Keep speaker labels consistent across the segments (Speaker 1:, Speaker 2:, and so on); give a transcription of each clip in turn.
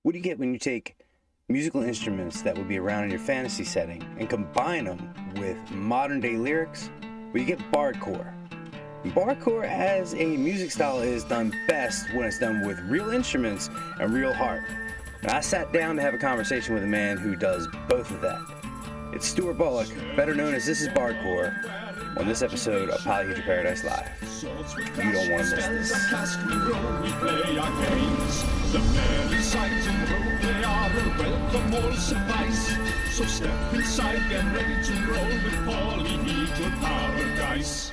Speaker 1: What do you get when you take musical instruments that would be around in your fantasy setting and combine them with modern day lyrics? Well, you get bardcore. Bardcore as a music style is done best when it's done with real instruments and real heart. And I sat down to have a conversation with a man who does both of that. It's Mr Bullochs, better known as This Is Bardcore, on this episode of Polyhedral Paradice Live. You don't want to miss this. The very sight and road they are a welcome all suffice. So step inside, get ready to roll with Polyhedral Paradice.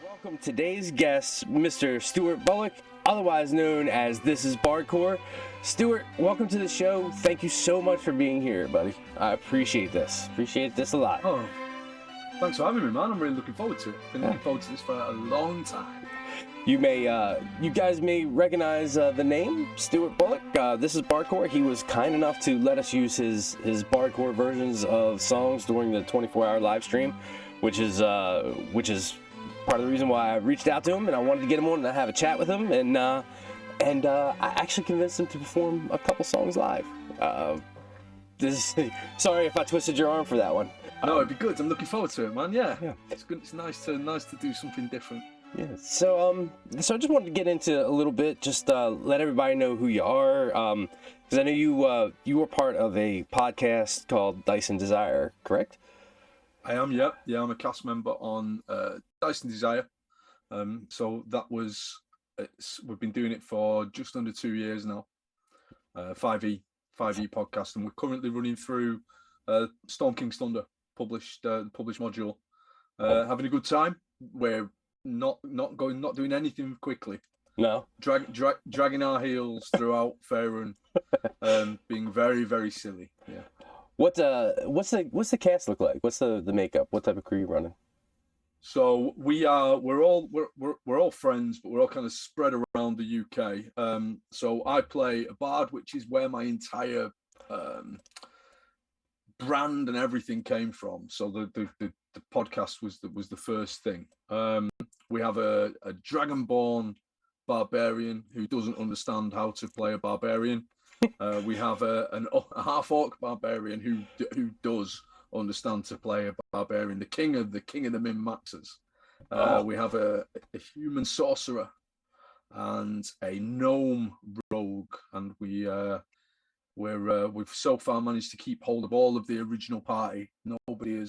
Speaker 1: Welcome today's guest, Mr. Stuart Bulloch, otherwise known as This Is Bardcore. Stuart, welcome to the show. Thank you so much for being here, buddy. I appreciate this. Appreciate this a lot.
Speaker 2: Oh, thanks for having me, man. I'm really looking forward to it. Been looking forward to this for a long time.
Speaker 1: You guys may recognize the name Stuart Bulloch. This is Bardcore. He was kind enough to let us use his Bardcore versions of songs during the 24-hour live stream, which is part of the reason why I reached out to him and I wanted to get him on and have a chat with him. And I actually convinced him to perform a couple songs live. Sorry if I twisted your arm for that one.
Speaker 2: No, it'd be good. I'm looking forward to it, man. Yeah. It's good. It's nice to do something different.
Speaker 1: Yeah. So I just wanted to get into a little bit, just let everybody know who you are, because I know you were part of a podcast called Dyson Desire, correct?
Speaker 2: I am. Yeah. I'm a cast member on Dyson Desire. So that was. We've been doing it for just under 2 years now. 5e podcast, and we're currently running through Storm King's Thunder published module. Having a good time. We're not doing anything quickly.
Speaker 1: No.
Speaker 2: Dragging our heels throughout Faerun, being very, very silly. Yeah.
Speaker 1: What's the cast look like? What's the makeup? What type of crew are you running?
Speaker 2: So we're all friends, but we're all kind of spread around the UK. So I play a bard, which is where my entire brand and everything came from. So the podcast was the first thing. We have a dragonborn barbarian who doesn't understand how to play a barbarian. We have a half orc barbarian who does understand to play a barbarian, the king of the min-maxers. We have a human sorcerer and a gnome rogue, and we've so far managed to keep hold of all of the original party. Nobody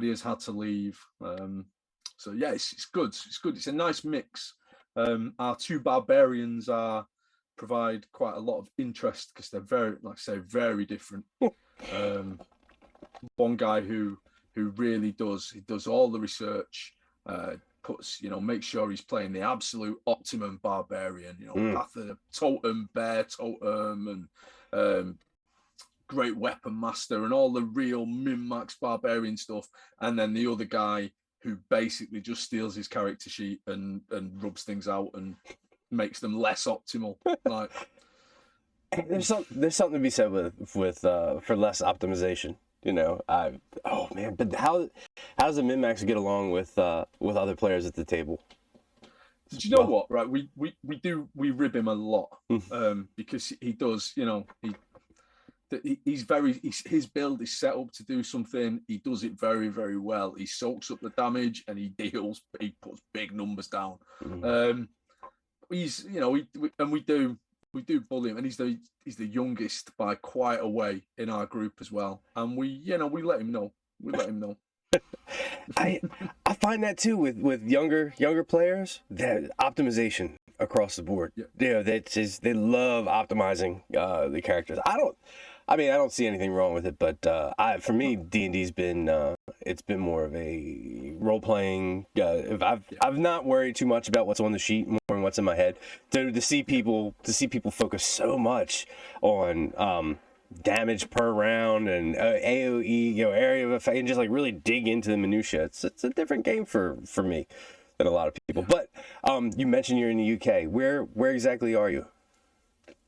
Speaker 2: has had to leave. So yeah, it's good. It's a nice mix. Our two barbarians provide quite a lot of interest because they're very, like I say, very different. One guy who really does all the research, makes sure he's playing the absolute optimum barbarian, path of totem, bear totem, and great weapon master and all the real min-max barbarian stuff. And then the other guy who basically just steals his character sheet and rubs things out and makes them less optimal. Like
Speaker 1: there's something to be said with for less optimization. But how does a min-max get along with other players at the table?
Speaker 2: Did you know what? Right, we rib him a lot because he does. His build is set up to do something. He does it very, very well. He soaks up the damage and he puts big numbers down. We do bully him, and he's the youngest by quite a way in our group as well. And we let him know.
Speaker 1: I find that too with younger players, that optimization across the board. Yeah, they love optimizing the characters. I don't see anything wrong with it, but for me, D&D's been it's been more of a role playing. I've not worried too much about what's on the sheet, more than what's in my head. To see people focus so much on damage per round and AOE, area of effect, and just like really dig into the minutia. It's a different game for me than a lot of people. But you mentioned you're in the UK. Where exactly are you?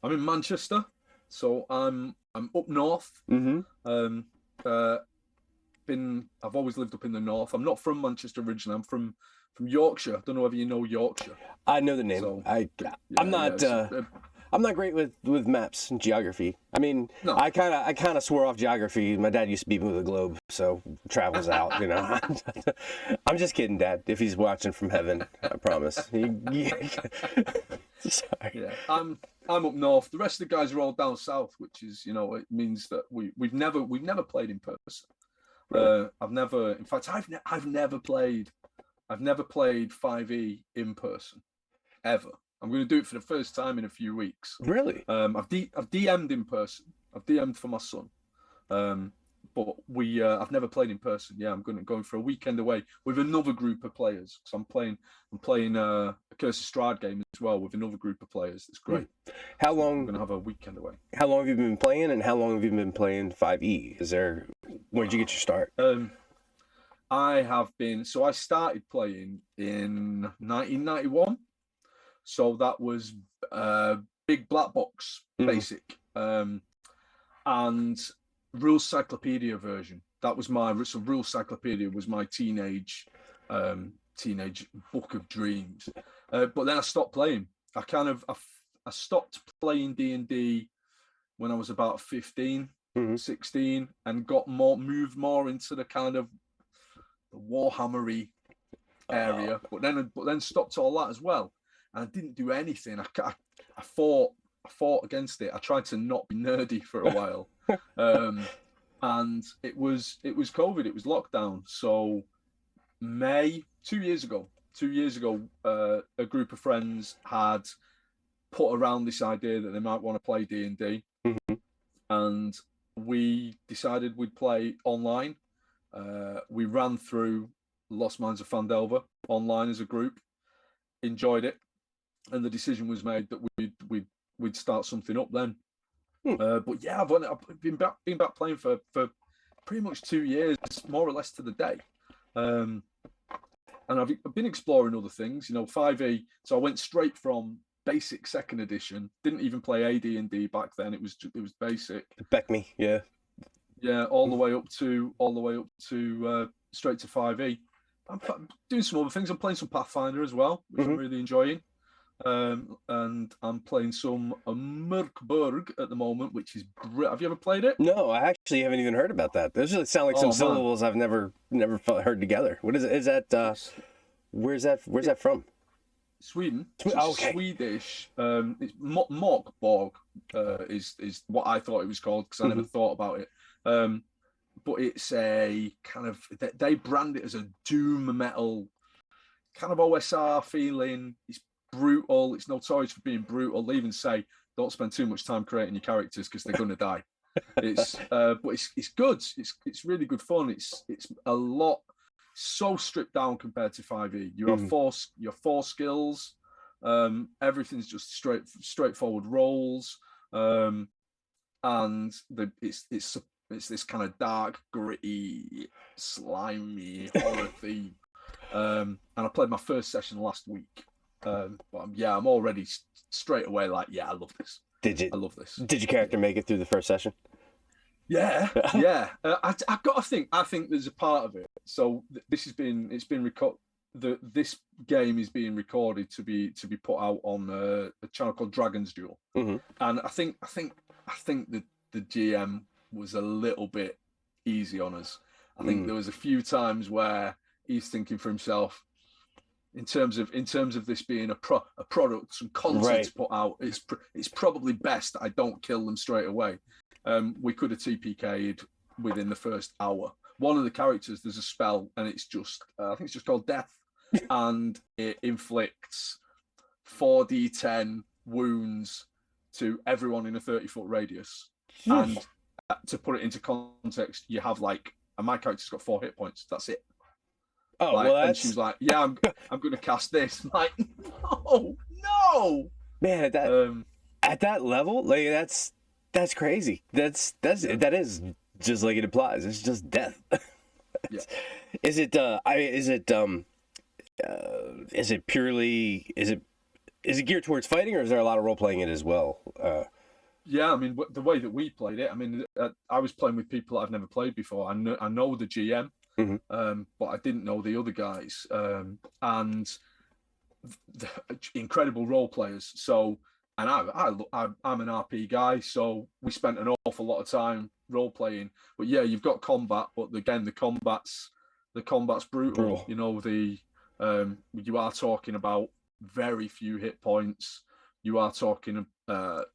Speaker 2: I'm in Manchester, so I'm up north. Mm-hmm. I've always lived up in the north. I'm not from Manchester originally. I'm from Yorkshire. I don't know whether you know Yorkshire.
Speaker 1: I know the name. So, I'm not. I'm not great with maps and geography. I mean,
Speaker 2: No.
Speaker 1: I kind of swore off geography. My dad used to beat me with a globe, so travels out. You know, I'm just kidding, Dad. If he's watching from heaven, I promise. Sorry.
Speaker 2: Yeah, I'm up north. The rest of the guys are all down south, which is, you know, it means that we've never played in person.
Speaker 1: Really?
Speaker 2: I've never played 5e in person ever. I'm going to do it for the first time in a few weeks.
Speaker 1: Really?
Speaker 2: I've DM'd in person. I've DM'd for my son. But I've never played in person. Yeah, I'm going for a weekend away with another group of players. So I'm playing a Curse of Strahd game as well with another group of players. It's great.
Speaker 1: How
Speaker 2: so
Speaker 1: long?
Speaker 2: I'm gonna have a weekend away.
Speaker 1: How long have you been playing, and how long have you been playing 5e? Where'd you get your start?
Speaker 2: I started playing in 1991. So that was big black box basic. And Rules Cyclopedia version. That was Rules Cyclopedia was my teenage book of dreams. But then I stopped playing. I stopped playing D&D when I was about 15, 16, and moved more into the kind of the Warhammery area. But then stopped all that as well. And I didn't do anything. I fought against it. I tried to not be nerdy for a while. And it was COVID, it was lockdown. So May 2 years ago, a group of friends had put around this idea that they might want to play D&D. And we decided we'd play online. We ran through Lost Mines of Fandelver online as a group, enjoyed it, and the decision was made that we'd start something up then. But yeah, I've been back playing for pretty much 2 years, more or less to the day. And I've been exploring other things, you know, 5e. So I went straight from basic second edition. Didn't even play AD&D back then. It was basic.
Speaker 1: Beck me, yeah.
Speaker 2: Yeah, all the way up to straight to 5e. I'm doing some other things. I'm playing some Pathfinder as well, which I'm really enjoying. And I'm playing some Mörkborg at the moment, which is great. Have you ever played it?
Speaker 1: No, I actually haven't even heard about that. Those sound like some syllables I've never heard together. What is it? Is that where's that from?
Speaker 2: Sweden.
Speaker 1: Okay.
Speaker 2: Swedish. It's Mörkborg is what I thought it was called because I never thought about it. But it's a kind of, they brand it as a doom metal kind of OSR feeling. It's brutal. It's notorious for being brutal. They even say don't spend too much time creating your characters because they're going to die. But it's good. It's really good fun. It's a lot so stripped down compared to 5e. You have your four skills. Everything's just straightforward rolls. And it's this kind of dark, gritty, slimy horror theme. And I played my first session last week. But I'm already straight away like, yeah, I love this. I love this.
Speaker 1: Did your character make it through the first session?
Speaker 2: Yeah, yeah. I got to think. I think there's a part of it. So this game is being recorded to be put out on a channel called Dragon's Duel. And I think that the GM was a little bit easy on us. I think there was a few times where he's thinking for himself, in terms of this being a product, some content to put out, it's probably best that I don't kill them straight away. We could have TPK'd within the first hour. One of the characters, there's a spell, and it's just I think it's just called Death, and it inflicts 4d10 wounds to everyone in a 30-foot radius. And to put it into context, you have my character's got 4 hit points. That's it.
Speaker 1: Oh, well,
Speaker 2: and she was like, "Yeah, I'm going to cast this." I'm like, no,
Speaker 1: man, at that level, that's crazy. That is just like it implies. It's just death.
Speaker 2: Yeah.
Speaker 1: Is it geared towards fighting, or is there a lot of role playing it as well?
Speaker 2: Yeah, I mean, the way that we played it, I mean, I was playing with people I've never played before. I know the GM. But I didn't know the other guys, and incredible role players. So and I'm an RP guy, so we spent an awful lot of time role playing. But yeah, you've got combat, but again, the combat's brutal. You know, you are talking about very few hit points. You are talking, there's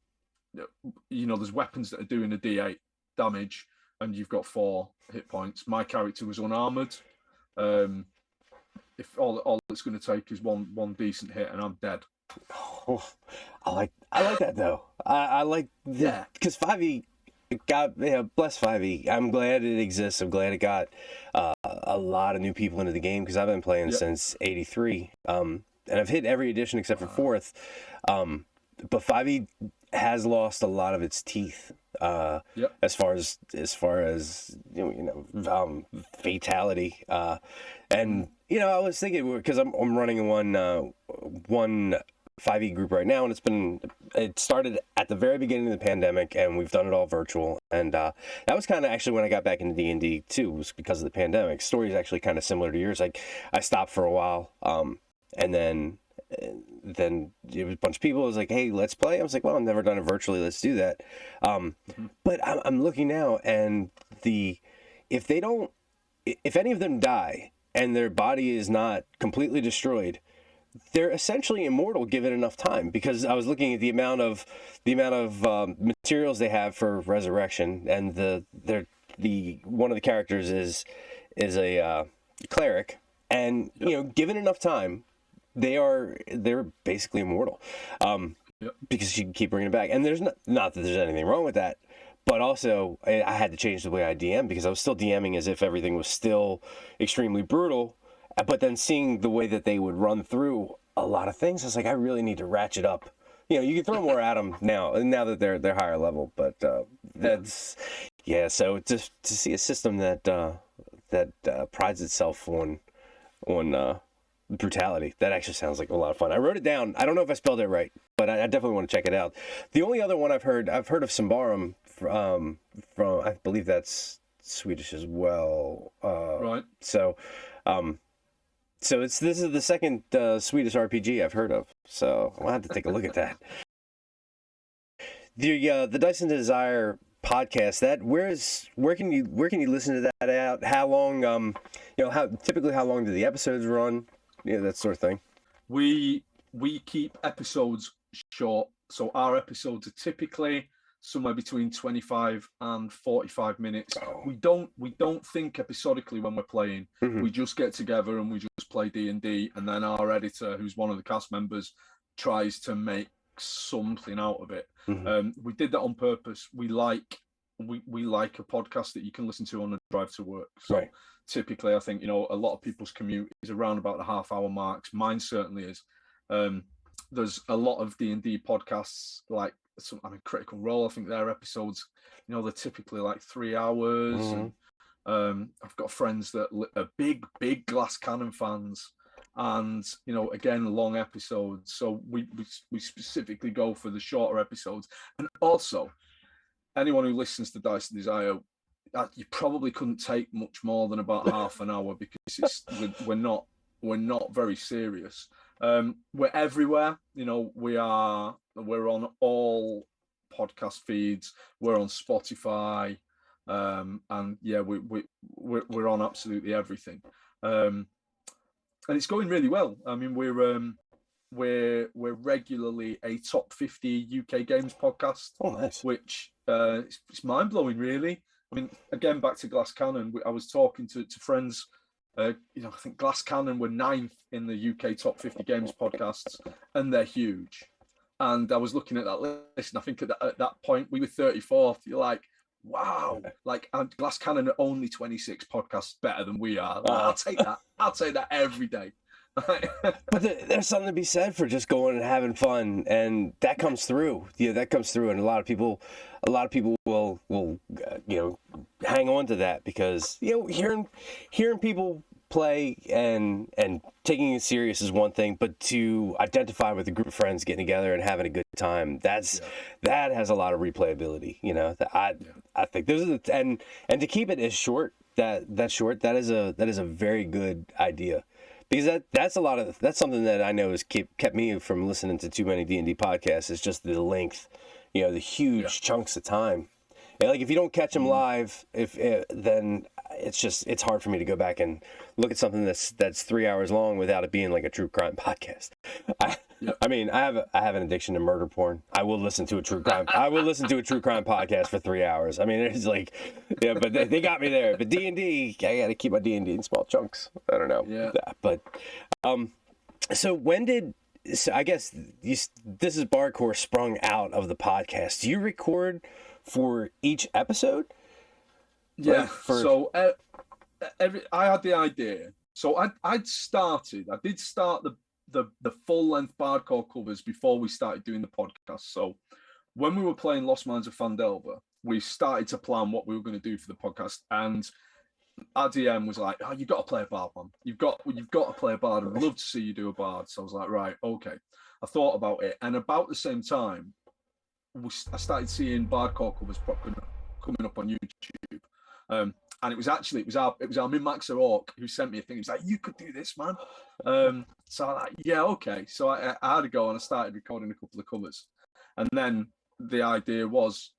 Speaker 2: weapons that are doing a D8 damage, and you've got 4 hit points. My character was unarmored. If all it's going to take is one decent hit, and I'm dead.
Speaker 1: Oh, I like that though. I like that because 5e got bless 5e. I'm glad it exists. I'm glad it got a lot of new people into the game because I've been playing since '83. And I've hit every edition except for 4th. But 5e has lost a lot of its teeth as far as fatality. And I was thinking because I'm running one 5e group right now, and it started at the very beginning of the pandemic, and we've done it all virtual. And that was kind of actually when I got back into D&D too, was because of the pandemic. Story is actually kind of similar to yours. Like I stopped for a while, and then it was a bunch of people. I was like, hey, let's play. I was like, well, I've never done it virtually. Let's do that. But I'm looking now, and if any of them die and their body is not completely destroyed, they're essentially immortal given enough time. Because I was looking at the amount of materials they have for resurrection, and one of the characters is a cleric, and given enough time, they're basically immortal, because you can keep bringing it back. And there's not that there's anything wrong with that, but also I had to change the way I DM because I was still DMing as if everything was still extremely brutal. But then seeing the way that they would run through a lot of things, I was like, I really need to ratchet up. You can throw more at them now that they're higher level. But so just to see a system that prides itself on brutality, that actually sounds like a lot of fun. I wrote it down. I don't know if I spelled it right, but I definitely want to check it out. The only other one I've heard of Symbaroum from I believe that's Swedish as well.
Speaker 2: Right.
Speaker 1: So this is the second Swedish RPG I've heard of. So I'll have to take a look at that. The Dice and Desire podcast, where can you listen to that at? How long how long do the episodes run? That sort of thing.
Speaker 2: We keep episodes short, so our episodes are typically somewhere between 25 and 45 minutes. We don't think episodically when we're playing. We just get together and we just play D&D, and then our editor, who's one of the cast members, tries to make something out of it. We did that on purpose. We like a podcast that you can listen to on the drive to work. So typically, I think a lot of people's commute is around about the half-hour marks. Mine certainly is. There's a lot of D&D podcasts like Critical Role. I think their episodes, they're typically like 3 hours. And I've got friends that are big Glass Cannon fans, and again, long episodes. So we specifically go for the shorter episodes. And also, anyone who listens to Dice and Desire, you probably couldn't take much more than about half an hour, because we're not very serious. We're everywhere. We're on all podcast feeds. We're on Spotify, and we're on absolutely everything. And it's going really well. I mean, we're regularly a top 50 UK games podcast.
Speaker 1: Oh, nice.
Speaker 2: Which it's mind blowing, really. I mean, again, back to Glass Cannon. I was talking to friends. I think Glass Cannon were 9th in the UK top 50 games podcasts, and they're huge. And I was looking at that list, and I think at that point we were 34th. You're like, wow, and Glass Cannon are only 26 podcasts better than we are. I'll take that. I'll take that every day.
Speaker 1: But there's something to be said for just going and having fun, and that comes through. That comes through, and a lot of people will hang on to that, because hearing people play and taking it serious is one thing, but to identify with a group of friends getting together and having a good time, that has a lot of replayability. I think those are and to keep it as short that is a very good idea. because that's something that I know has kept me from listening to too many D&D podcasts. Is just the length, the huge chunks of time. And like if you don't catch them live, then it's hard for me to go back and look at something that's 3 hours long without it being like a true crime podcast. I mean, I have an addiction to murder porn. I will listen to a true crime podcast for 3 hours. I mean, it's like, but they got me there. But D&D, I got to keep my D&D in small chunks. I don't know.
Speaker 2: Yeah.
Speaker 1: But so I guess This Is Bardcore sprung out of the podcast. Do you record for each episode?
Speaker 2: Yeah. So I had the idea. So I did start the full length Bardcore covers before we started doing the podcast. So when we were playing Lost Mines of Fandelver, we started to plan what we were going to do for the podcast, and our DM was like, "Oh, you've got to play a bard, man. You've got to play a bard. I'd love to see you do a bard." So I was like, "Right, okay." I thought about it, and about the same time, I started seeing Bardcore covers coming up on YouTube. And it was our min-maxer Orc who sent me a thing. He was like, "You could do this, man." So I'm like, "Yeah, okay." So I had to go and I started recording a couple of covers, and then the idea was,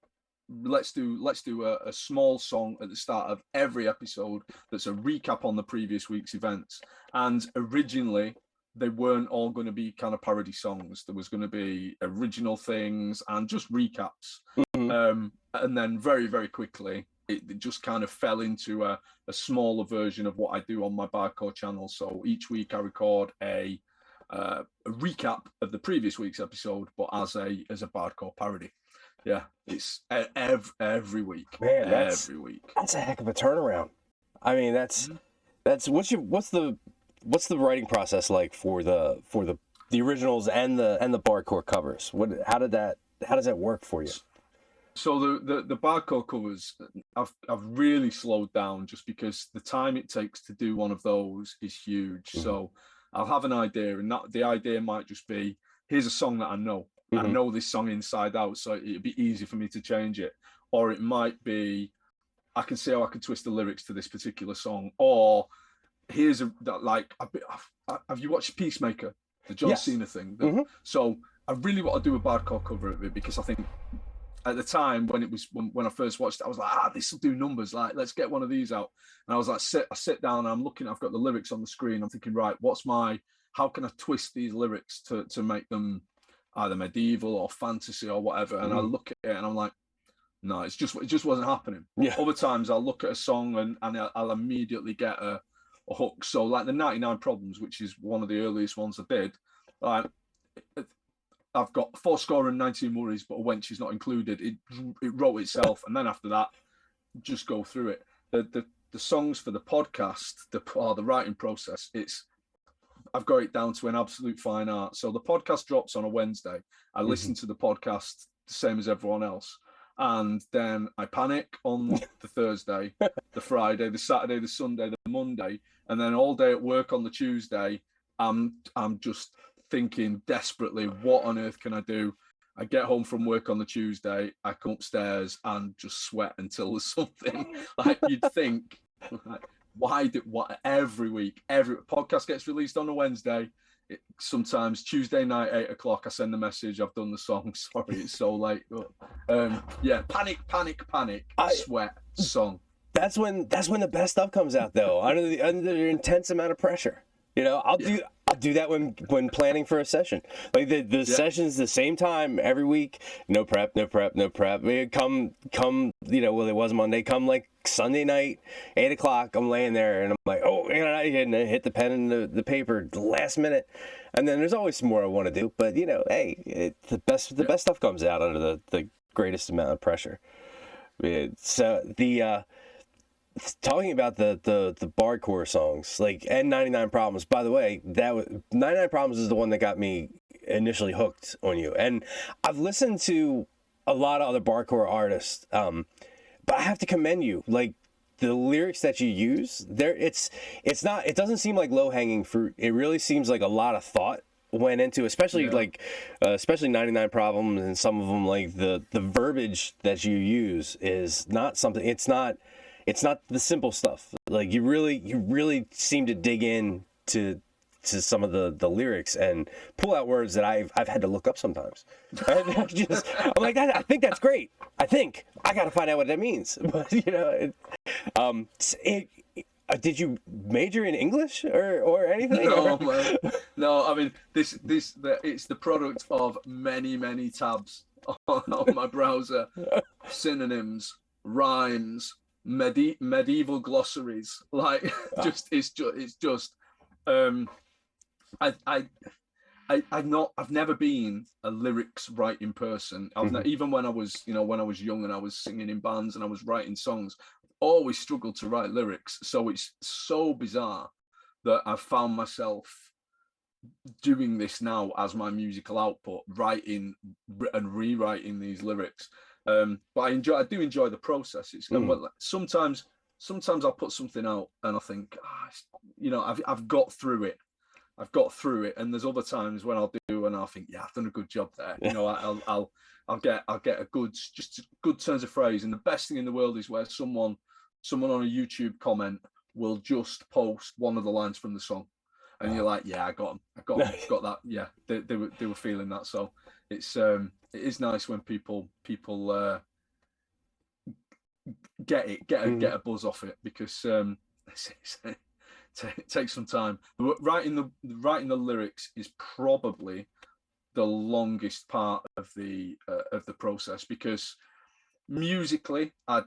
Speaker 2: let's do a small song at the start of every episode that's a recap on the previous week's events. And originally, they weren't all going to be kind of parody songs. There was going to be original things and just recaps. And then very, very quickly, it just kind of fell into a smaller version of what I do on my Bardcore channel. So each week I record a recap of the previous week's episode, but as a Bardcore parody. Yeah, it's every week.
Speaker 1: Man,
Speaker 2: every week.
Speaker 1: That's a heck of a turnaround. I mean, that's what's the writing process like for the originals and the Bardcore covers? How does that work for you?
Speaker 2: So the Bardcore covers, I've really slowed down just because the time it takes to do one of those is huge. So I'll have an idea, and the idea might just be, here's a song that I know. I know this song inside out, so it'd be easy for me to change it. Or it might be, I can see how I could twist the lyrics to this particular song. Or here's have you watched Peacemaker, the John Cena thing? So I really want to do a Bardcore cover of it, because I think at the time when I first watched it, I was like, this will do numbers. Like, let's get one of these out. And I was like, I sit down and I'm looking, I've got the lyrics on the screen. I'm thinking, right, how can I twist these lyrics to make them either medieval or fantasy or whatever? And I look at it and I'm like, no, it just wasn't happening. Yeah. Other times I'll look at a song and I'll immediately get a hook. So like the 99 Problems, which is one of the earliest ones I did, I've got 4 score and 19 worries, but a wench is not included. It wrote itself, and then after that, just go through it. The songs for the podcast, the writing process, I've got it down to an absolute fine art. So the podcast drops on a Wednesday. I listen to the podcast the same as everyone else, and then I panic on the Thursday, the Friday, the Saturday, the Sunday, the Monday, and then all day at work on the Tuesday, I'm just thinking desperately, what on earth can I do? I get home from work on the Tuesday, I come upstairs and just sweat until there's something. Like, you'd think, every week, every podcast gets released on a Wednesday. Sometimes Tuesday night, 8 o'clock, I send the message, I've done the song, sorry, it's so late. Panic, sweat, song. That's when the best stuff comes out, though, under the intense amount of pressure. I'll do that when planning for a session. Like the session's the same time every week. No prep. We come. It was Monday. Come like Sunday night, 8 o'clock. I'm laying there and I'm like, I hit the pen and the paper last minute. And then there's always some more I want to do. But the best stuff comes out under the greatest amount of pressure. So talking about the Bardcore songs, like, and 99 Problems, by the way, 99 Problems is the one that got me initially hooked on you. And I've listened to a lot of other Bardcore artists, but I have to commend you. Like, the lyrics that you use, it doesn't seem like low-hanging fruit. It really seems like a lot of thought went into, especially 99 Problems, and some of them, like the verbiage that you use is not something, it's not the simple stuff. Like, you really seem to dig in to
Speaker 1: to some of the lyrics and pull out words that I've had to look up sometimes. I'm like, I think that's great. I got to find out what that means. But did you major in English or anything?
Speaker 2: No, man. No, I mean it's the product of many tabs on my browser. Synonyms, rhymes, medieval glossaries. Like I've never been a lyrics writing person. Even when I was young and I was singing in bands and I was writing songs, always struggled to write lyrics. So it's so bizarre that I've found myself doing this now as my musical output, writing and rewriting these lyrics. But I do enjoy the process. It's sometimes I'll put something out and I think, I've got through it. And there's other times when I'll do and I'll think, yeah, I've done a good job there. I'll get a good turns of phrase. And the best thing in the world is where someone on a YouTube comment will just post one of the lines from the song, and you're like, yeah, I got that. Yeah, they were feeling that. So it is nice when people get a buzz off it, because it takes some time. Writing the lyrics is probably the longest part of the process, because musically, I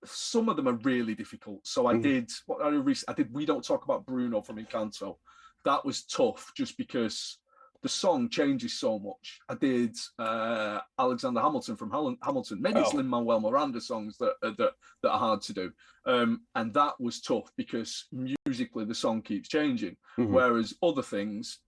Speaker 2: some of them are really difficult. So I did We Don't Talk About Bruno from Encanto. That was tough just because the song changes so much. I did Alexander Hamilton from Hamilton. Maybe it's Lin-Manuel Miranda songs that are hard to do. And that was tough because musically the song keeps changing. Whereas other things,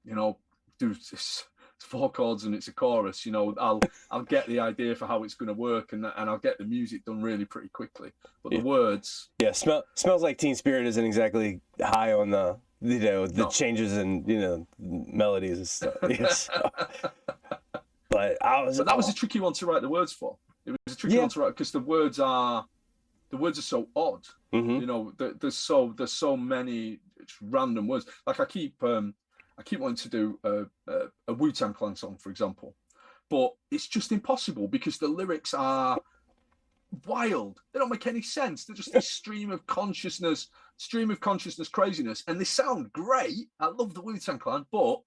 Speaker 2: it's 4 chords and it's a chorus. I'll get the idea for how it's going to work, and I'll get the music done really pretty quickly. But the words,
Speaker 1: Smells Like Teen Spirit isn't exactly high on the changes in melodies and stuff. But
Speaker 2: that was a tricky one to write the words for. It was a tricky one to write because the words are so odd. There's so many random words. Like I keep wanting to do a Wu-Tang Clan song, for example, but it's just impossible because the lyrics are wild. They don't make any sense. They're just this stream of consciousness craziness, and they sound great. I love the Wu-Tang Clan, but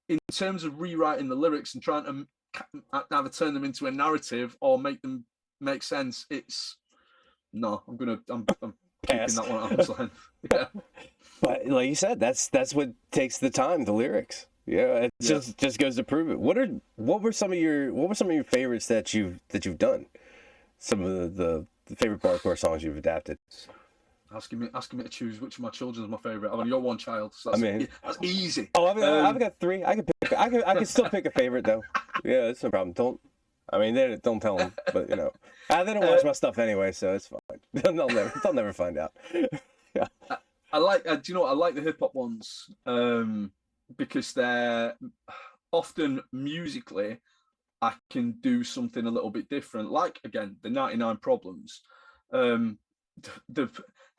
Speaker 2: in terms of rewriting the lyrics and trying to either turn them into a narrative or make them make sense, I'm keeping that one at arm's length. Yeah.
Speaker 1: But like you said, that's what takes the time, the lyrics. Yeah, it just goes to prove it. What were some of your favorites that you've done? Some of the favorite bardcore songs you've adapted.
Speaker 2: Asking me to choose which of my children is my favorite. I mean, you're one child, so that's easy.
Speaker 1: Oh, I've got 3. I can still pick a favorite though. Yeah, it's no problem. Don't tell them. But they don't watch my stuff anyway, so it's fine. They'll never find out. Yeah.
Speaker 2: I like the hip hop ones because they're often musically I can do something a little bit different. Like again, the 99 Problems.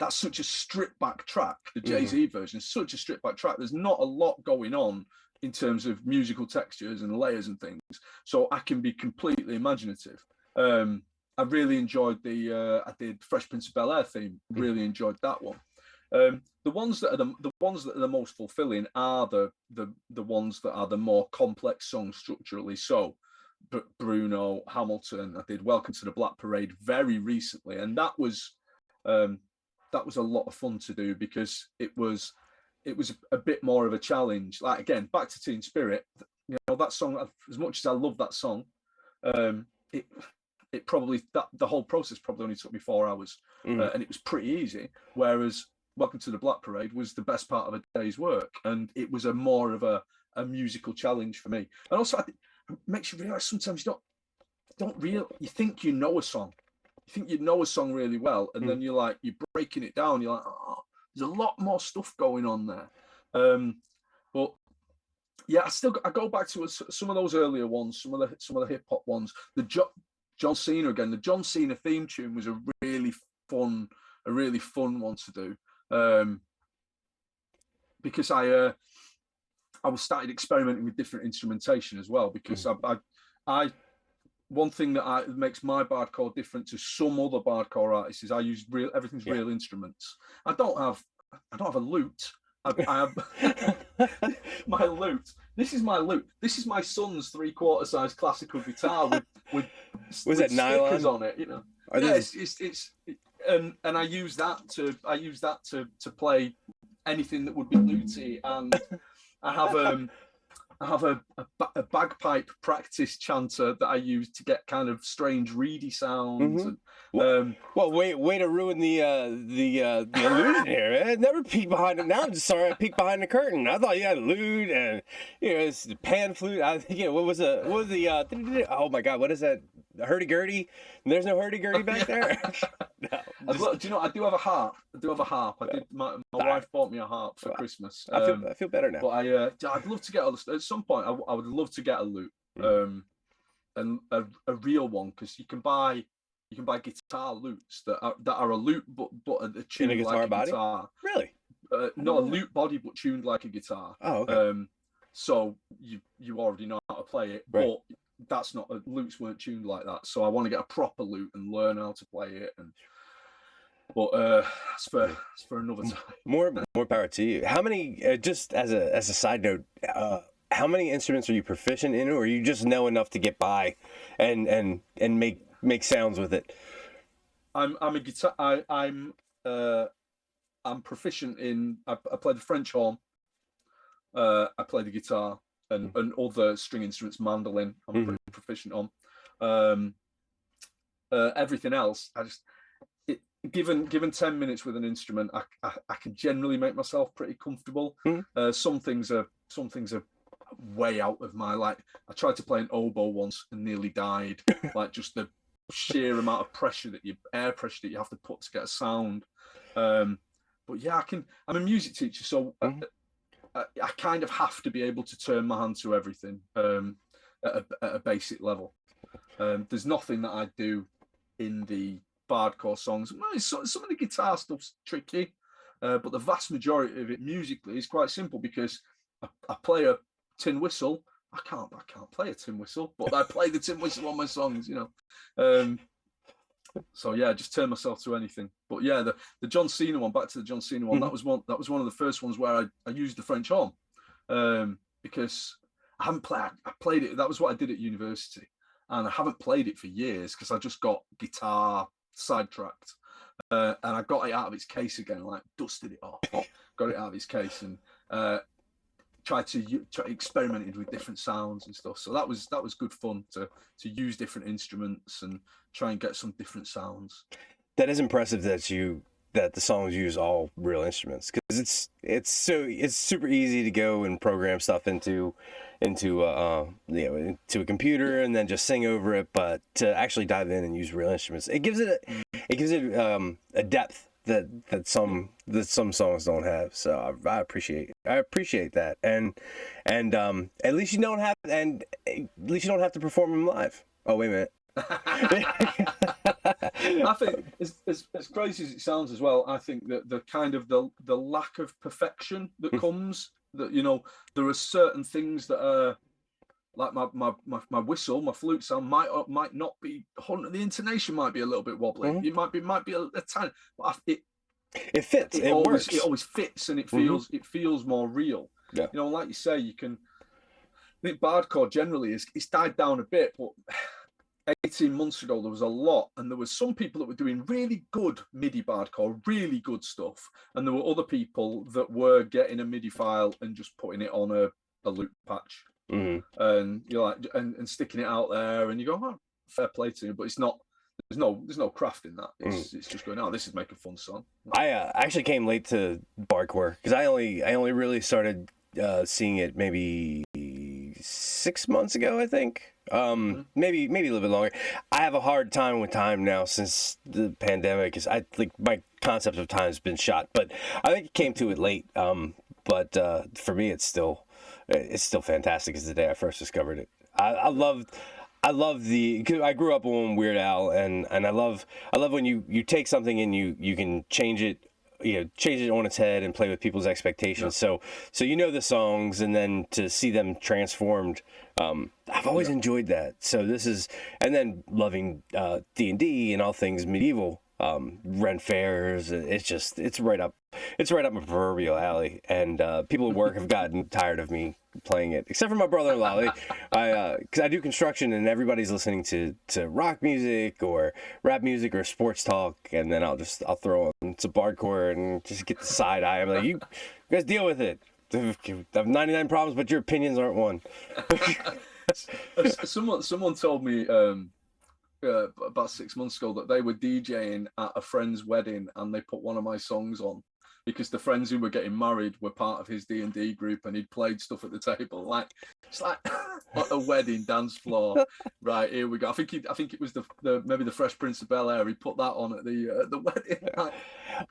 Speaker 2: That's such a stripped back track. The Jay-Z version is such a stripped back track. There's not a lot going on in terms of musical textures and layers and things, so I can be completely imaginative. I really enjoyed I did Fresh Prince of Bel-Air theme. Really enjoyed that one. The ones that are the most fulfilling are the ones that are the more complex songs structurally. So Bruno, Hamilton. I did Welcome to the Black Parade very recently, and that was a lot of fun to do because it was a bit more of a challenge. Like again, back to Teen Spirit, that song. As much as I love that song, it probably the whole process probably only took me 4 hours, and it was pretty easy. Whereas Welcome to the Black Parade was the best part of a day's work, and it was more of a musical challenge for me. And also, it makes you realize sometimes you think you know a song. You think you know a song really well, and then you're breaking it down. You're like, oh, there's a lot more stuff going on there. But yeah, I go back to some of those earlier ones, some of the hip hop ones. The John Cena again. The John Cena theme tune was a really fun one to do, because I was started experimenting with different instrumentation as well, because I one thing that makes my bardcore different to some other bardcore artists is I use everything's real instruments. I don't have a lute. I have my lute. This is my lute. This is my son's 3/4 size classical guitar with
Speaker 1: that nylon
Speaker 2: stickers on it. You know, it's and I use that to play anything that would be lutey, and I have a bagpipe practice chanter that I use to get kind of strange reedy sounds. And,
Speaker 1: well, way to ruin the illusion here, man. Never peek behind it. Now I'm just sorry I peeked behind the curtain. I thought you had a lute and it's the pan flute. What was the oh my god, what is that? Hurdy-gurdy? There's no hurdy-gurdy back there. No,
Speaker 2: do you know, I do have a harp. My wife bought me a harp for Christmas.
Speaker 1: I feel better now.
Speaker 2: But I'd love to get at some point. I would love to get a lute, and a real one, because you can buy guitar lutes that are a lute but are tuned
Speaker 1: in a guitar
Speaker 2: like a
Speaker 1: body?
Speaker 2: guitar.
Speaker 1: Really?
Speaker 2: Not a lute body, but tuned like a guitar.
Speaker 1: Oh, okay.
Speaker 2: So you already know how to play it,
Speaker 1: right.
Speaker 2: But that's not, lutes weren't tuned like that. So I want to get a proper lute and learn how to play it. But it's for another time.
Speaker 1: More power to you. How many? Just as a side note, how many instruments are you proficient in, or you just know enough to get by, and make sounds with it?
Speaker 2: I'm a guitar. I'm proficient in. I play the French horn. I play the guitar and other string instruments, mandolin. I'm pretty proficient on. Everything else, I just. Given 10 minutes with an instrument, I can generally make myself pretty comfortable. Some things are way out of my, like, I tried to play an oboe once and nearly died. Like, just the sheer amount of air pressure that you have to put to get a sound. But yeah, I'm a music teacher, so I kind of have to be able to turn my hand to everything at a basic level. There's nothing that I do in the bardcore songs. Some of the guitar stuff's tricky, but the vast majority of it musically is quite simple, because I play a tin whistle. I can't play a tin whistle, but I play the tin whistle on my songs, you know. So yeah, just turn myself to anything. But yeah, the John Cena one, back to the John Cena one, that was one of the first ones where I used the French horn, because I played it. That was what I did at university, and I haven't played it for years because I just got guitar sidetracked, and I got it out of its case again, like dusted it off, got it out of its case, and tried to experimented with different sounds and stuff. So that was good fun to use different instruments and try and get some different sounds.
Speaker 1: That is impressive that the songs use all real instruments, because it's super easy to go and program stuff into a computer and then just sing over it, but to actually dive in and use real instruments, it gives it a depth that some songs don't have. So I appreciate that, and at least you don't have to perform them live. Oh, wait a minute.
Speaker 2: I think as crazy as it sounds as well, I think that the kind of the lack of perfection that comes, that, you know, there are certain things that are like my whistle, my flute sound might not be, the intonation might be a little bit wobbly. It might be a tiny, but
Speaker 1: it fits. It works.
Speaker 2: It always fits, and it feels more real. Yeah. You know, like you say, I think bardcore generally it's died down a bit, but 18 months ago there was a lot, and there was some people that were doing really good MIDI bardcore, really good stuff, and there were other people that were getting a MIDI file and just putting it on a loop patch, and you're like, and sticking it out there, and you go, oh, fair play to you, but it's not. There's no craft in that. It's just going, oh, this is making a fun song.
Speaker 1: I actually came late to bardcore, because I only really started seeing it maybe 6 months ago, I think. Maybe a little bit longer. I have a hard time with time now since the pandemic. I think my concept of time has been shot, but I think it came to it late. But for me, it's still fantastic. It's the day I first discovered it. I love cause I grew up on Weird Al, and I love when you take something and you can change it change it on its head and play with people's expectations. So you know the songs, and then to see them transformed, I've always enjoyed that. So this is, and then loving D&D and all things medieval, Ren fairs. It's right up my proverbial alley. And people at work have gotten tired of me playing it, except for my brother-in-law. Because I do construction, and everybody's listening to rock music or rap music or sports talk, and then I'll throw on some Bardcore and just get the side eye. I'm like, you guys deal with it. I have 99 problems, but your opinions aren't one.
Speaker 2: Someone told me about 6 months ago that they were DJing at a friend's wedding, and they put one of my songs on because the friends who were getting married were part of his D&D group, and he'd played stuff at the table. It's like a wedding dance floor. Right, here we go. I think it was maybe the Fresh Prince of Bel-Air. He put that on at the wedding.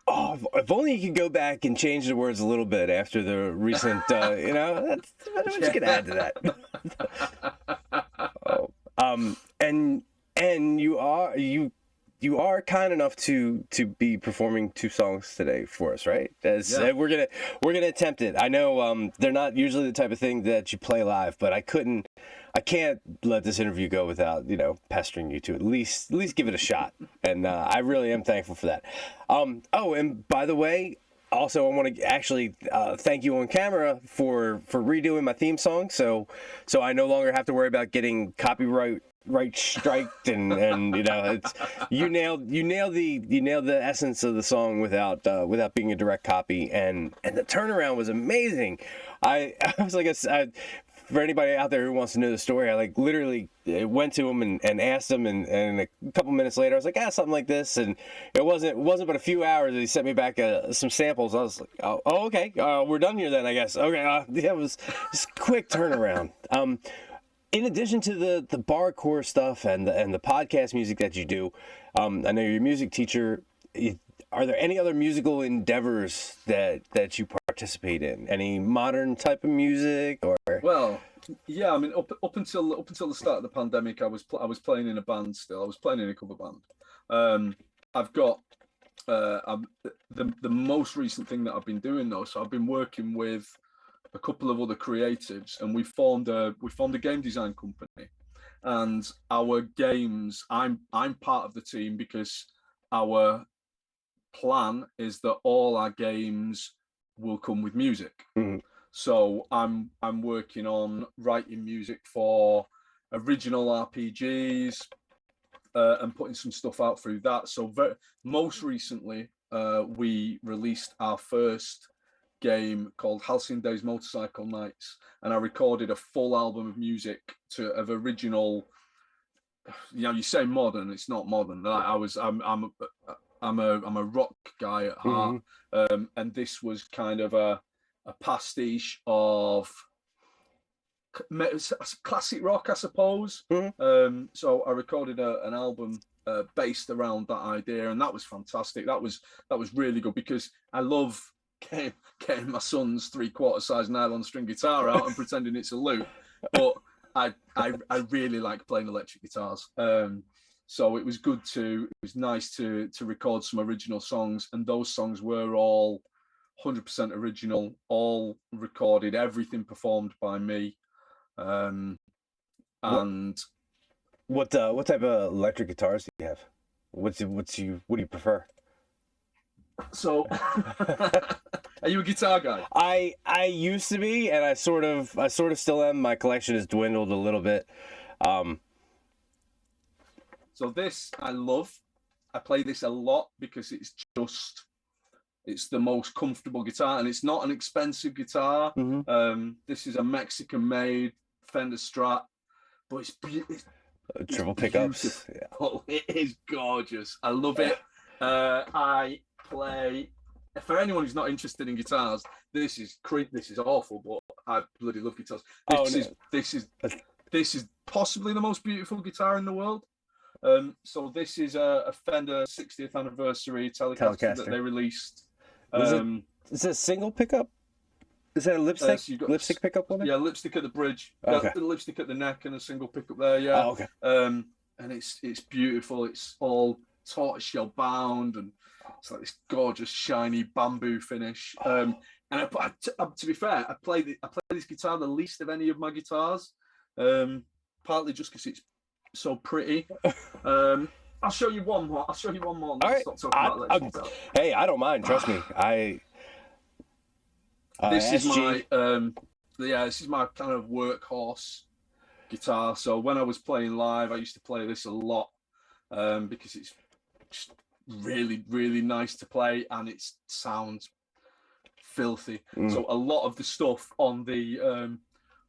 Speaker 1: Oh, if only you could go back and change the words a little bit after the recent, that's what you could add to that. And you are kind enough to be performing 2 songs today for us, right? We're gonna attempt it. I know they're not usually the type of thing that you play live, but I can't let this interview go without pestering you to at least give it a shot. And I really am thankful for that. And by the way, also I want to actually thank you on camera for redoing my theme song, so I no longer have to worry about getting copyright striked, and it's you nailed the essence of the song without being a direct copy, and the turnaround was amazing. I was like, for anybody out there who wants to know the story, I literally went to him and asked him, and a couple minutes later I was like, something like this, and it wasn't but a few hours that he sent me back some samples. I was like, oh okay, we're done here then, I guess. Okay, it was just quick turnaround. In addition to the Bardcore stuff and the podcast music that you do, I know you're a music teacher. Are there any other musical endeavors that you participate in? Any modern type of music or?
Speaker 2: Well, yeah. I mean, up until the start of the pandemic, I was playing in a band. Still, I was playing in a cover band. I've got the most recent thing that I've been doing though. So I've been working with a couple of other creatives, and we formed a game design company. And our games, I'm part of the team because our plan is that all our games will come with music.
Speaker 1: Mm-hmm.
Speaker 2: So I'm working on writing music for original RPGs and putting some stuff out through that. So most recently, we released our first game called Halcyon Days Motorcycle Nights, and I recorded a full album of music of original. You say modern, it's not modern. I'm a rock guy at heart, and this was kind of a pastiche of classic rock, I suppose. So I recorded an album based around that idea, and that was fantastic. That was really good because I love getting my son's 3/4 size nylon string guitar out and pretending it's a lute, but I really like playing electric guitars. So it was nice to record some original songs, and those songs were all 100% original, all recorded, everything performed by me. And
Speaker 1: what type of electric guitars do you have? What do you prefer?
Speaker 2: So, are you a guitar guy?
Speaker 1: I used to be, and I sort of still am. My collection has dwindled a little bit.
Speaker 2: So this I love. I play this a lot because it's the most comfortable guitar, and it's not an expensive guitar. This is a Mexican-made Fender Strat, but it's
Speaker 1: triple pickups.
Speaker 2: Yeah. Oh, it is gorgeous. I love it. I play. For anyone who's not interested in guitars, this is awful, but I bloody love guitars. This is possibly the most beautiful guitar in the world. So this is a Fender 60th anniversary Telecaster that they released.
Speaker 1: Is it a single pickup? Is that a lipstick?
Speaker 2: So
Speaker 1: lipstick pickup on it?
Speaker 2: Yeah, lipstick at the bridge.
Speaker 1: Okay.
Speaker 2: The lipstick at the neck and a single pickup there. Yeah.
Speaker 1: Oh, okay.
Speaker 2: And it's beautiful. It's all tortoiseshell bound and It's like this gorgeous, shiny bamboo finish. And to be fair, I play this guitar the least of any of my guitars, partly just because it's so pretty. I'll show you one more.
Speaker 1: All right.
Speaker 2: Stop talking about electric guitar.
Speaker 1: Hey, I don't mind. Trust me.
Speaker 2: This is
Speaker 1: SG.
Speaker 2: this is my kind of workhorse guitar. So when I was playing live, I used to play this a lot because it's just really, really nice to play, and it sounds filthy. So a lot of the stuff on the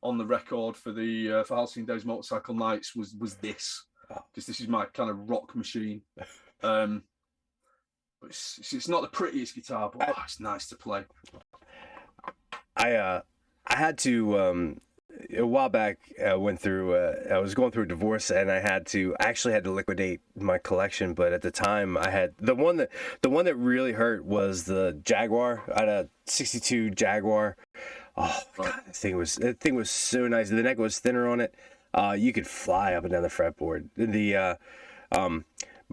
Speaker 2: record for the for Halcyon Days Motorcycle Nights was this, because this is my kind of rock machine. But it's not the prettiest guitar, but it's nice to play.
Speaker 1: I had to a while back. I was going through a divorce, and I actually had to liquidate my collection. But at the time, I had the one that really hurt was the Jaguar. I had a '62 Jaguar. Oh God, that thing was so nice. The neck was thinner on it. You could fly up and down the fretboard.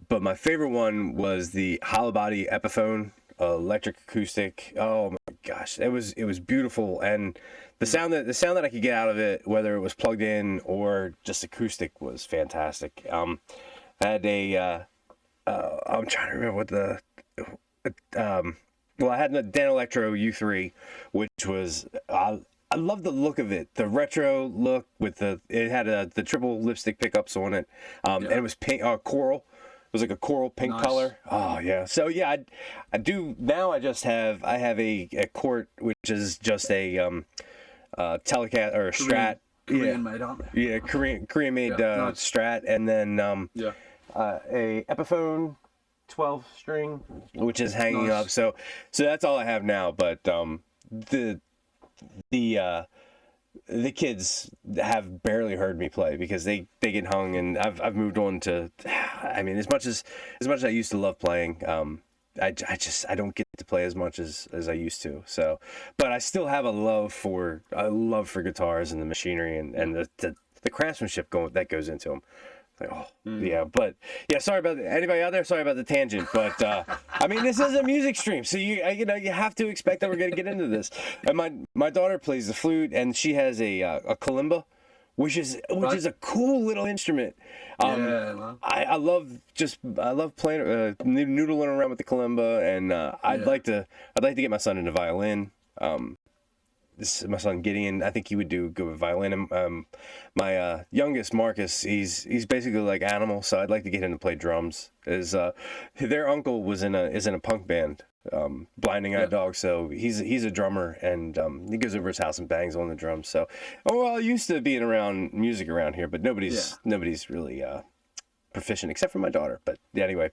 Speaker 1: But my favorite one was the hollow body Epiphone electric acoustic. Oh my gosh, it was beautiful, and the sound that I could get out of it, whether it was plugged in or just acoustic, was fantastic. I had I'm trying to remember what I had a Dan Electro U3, which was I love the look of it, the retro look with it had the triple lipstick pickups on it, and it was pink, coral. It was like a coral pink color. Oh yeah. So yeah, I do now. I have a Court, which is just a Telecaster or a Strat.
Speaker 2: Korean made, aren't they?
Speaker 1: Yeah, Korean made Strat, and then a Epiphone 12 string, which is hanging up. So that's all I have now. But the kids have barely heard me play because they get hung, and I've moved on to. I mean, as much as I used to love playing, I don't get to play as much as I used to. So, but I still have a love for guitars and the machinery and the craftsmanship that goes into them. Like, yeah, but yeah, sorry about anybody out there. Sorry about the tangent, but I mean, this is a music stream, so you have to expect that we're gonna get into this. And my daughter plays the flute, and she has a kalimba, which is a cool little instrument. I love playing, noodling around with the kalimba, and I'd like to get my son into violin. This is my son Gideon. I think he would do good with violin. And my youngest Marcus, he's basically like Animal, so I'd like to get him to play drums. Their uncle is in a punk band, Blinding Eye Dog. So he's a drummer, and he goes over his house and bangs on the drums. So used to being around music around here, but nobody's really proficient except for my daughter. But anyway,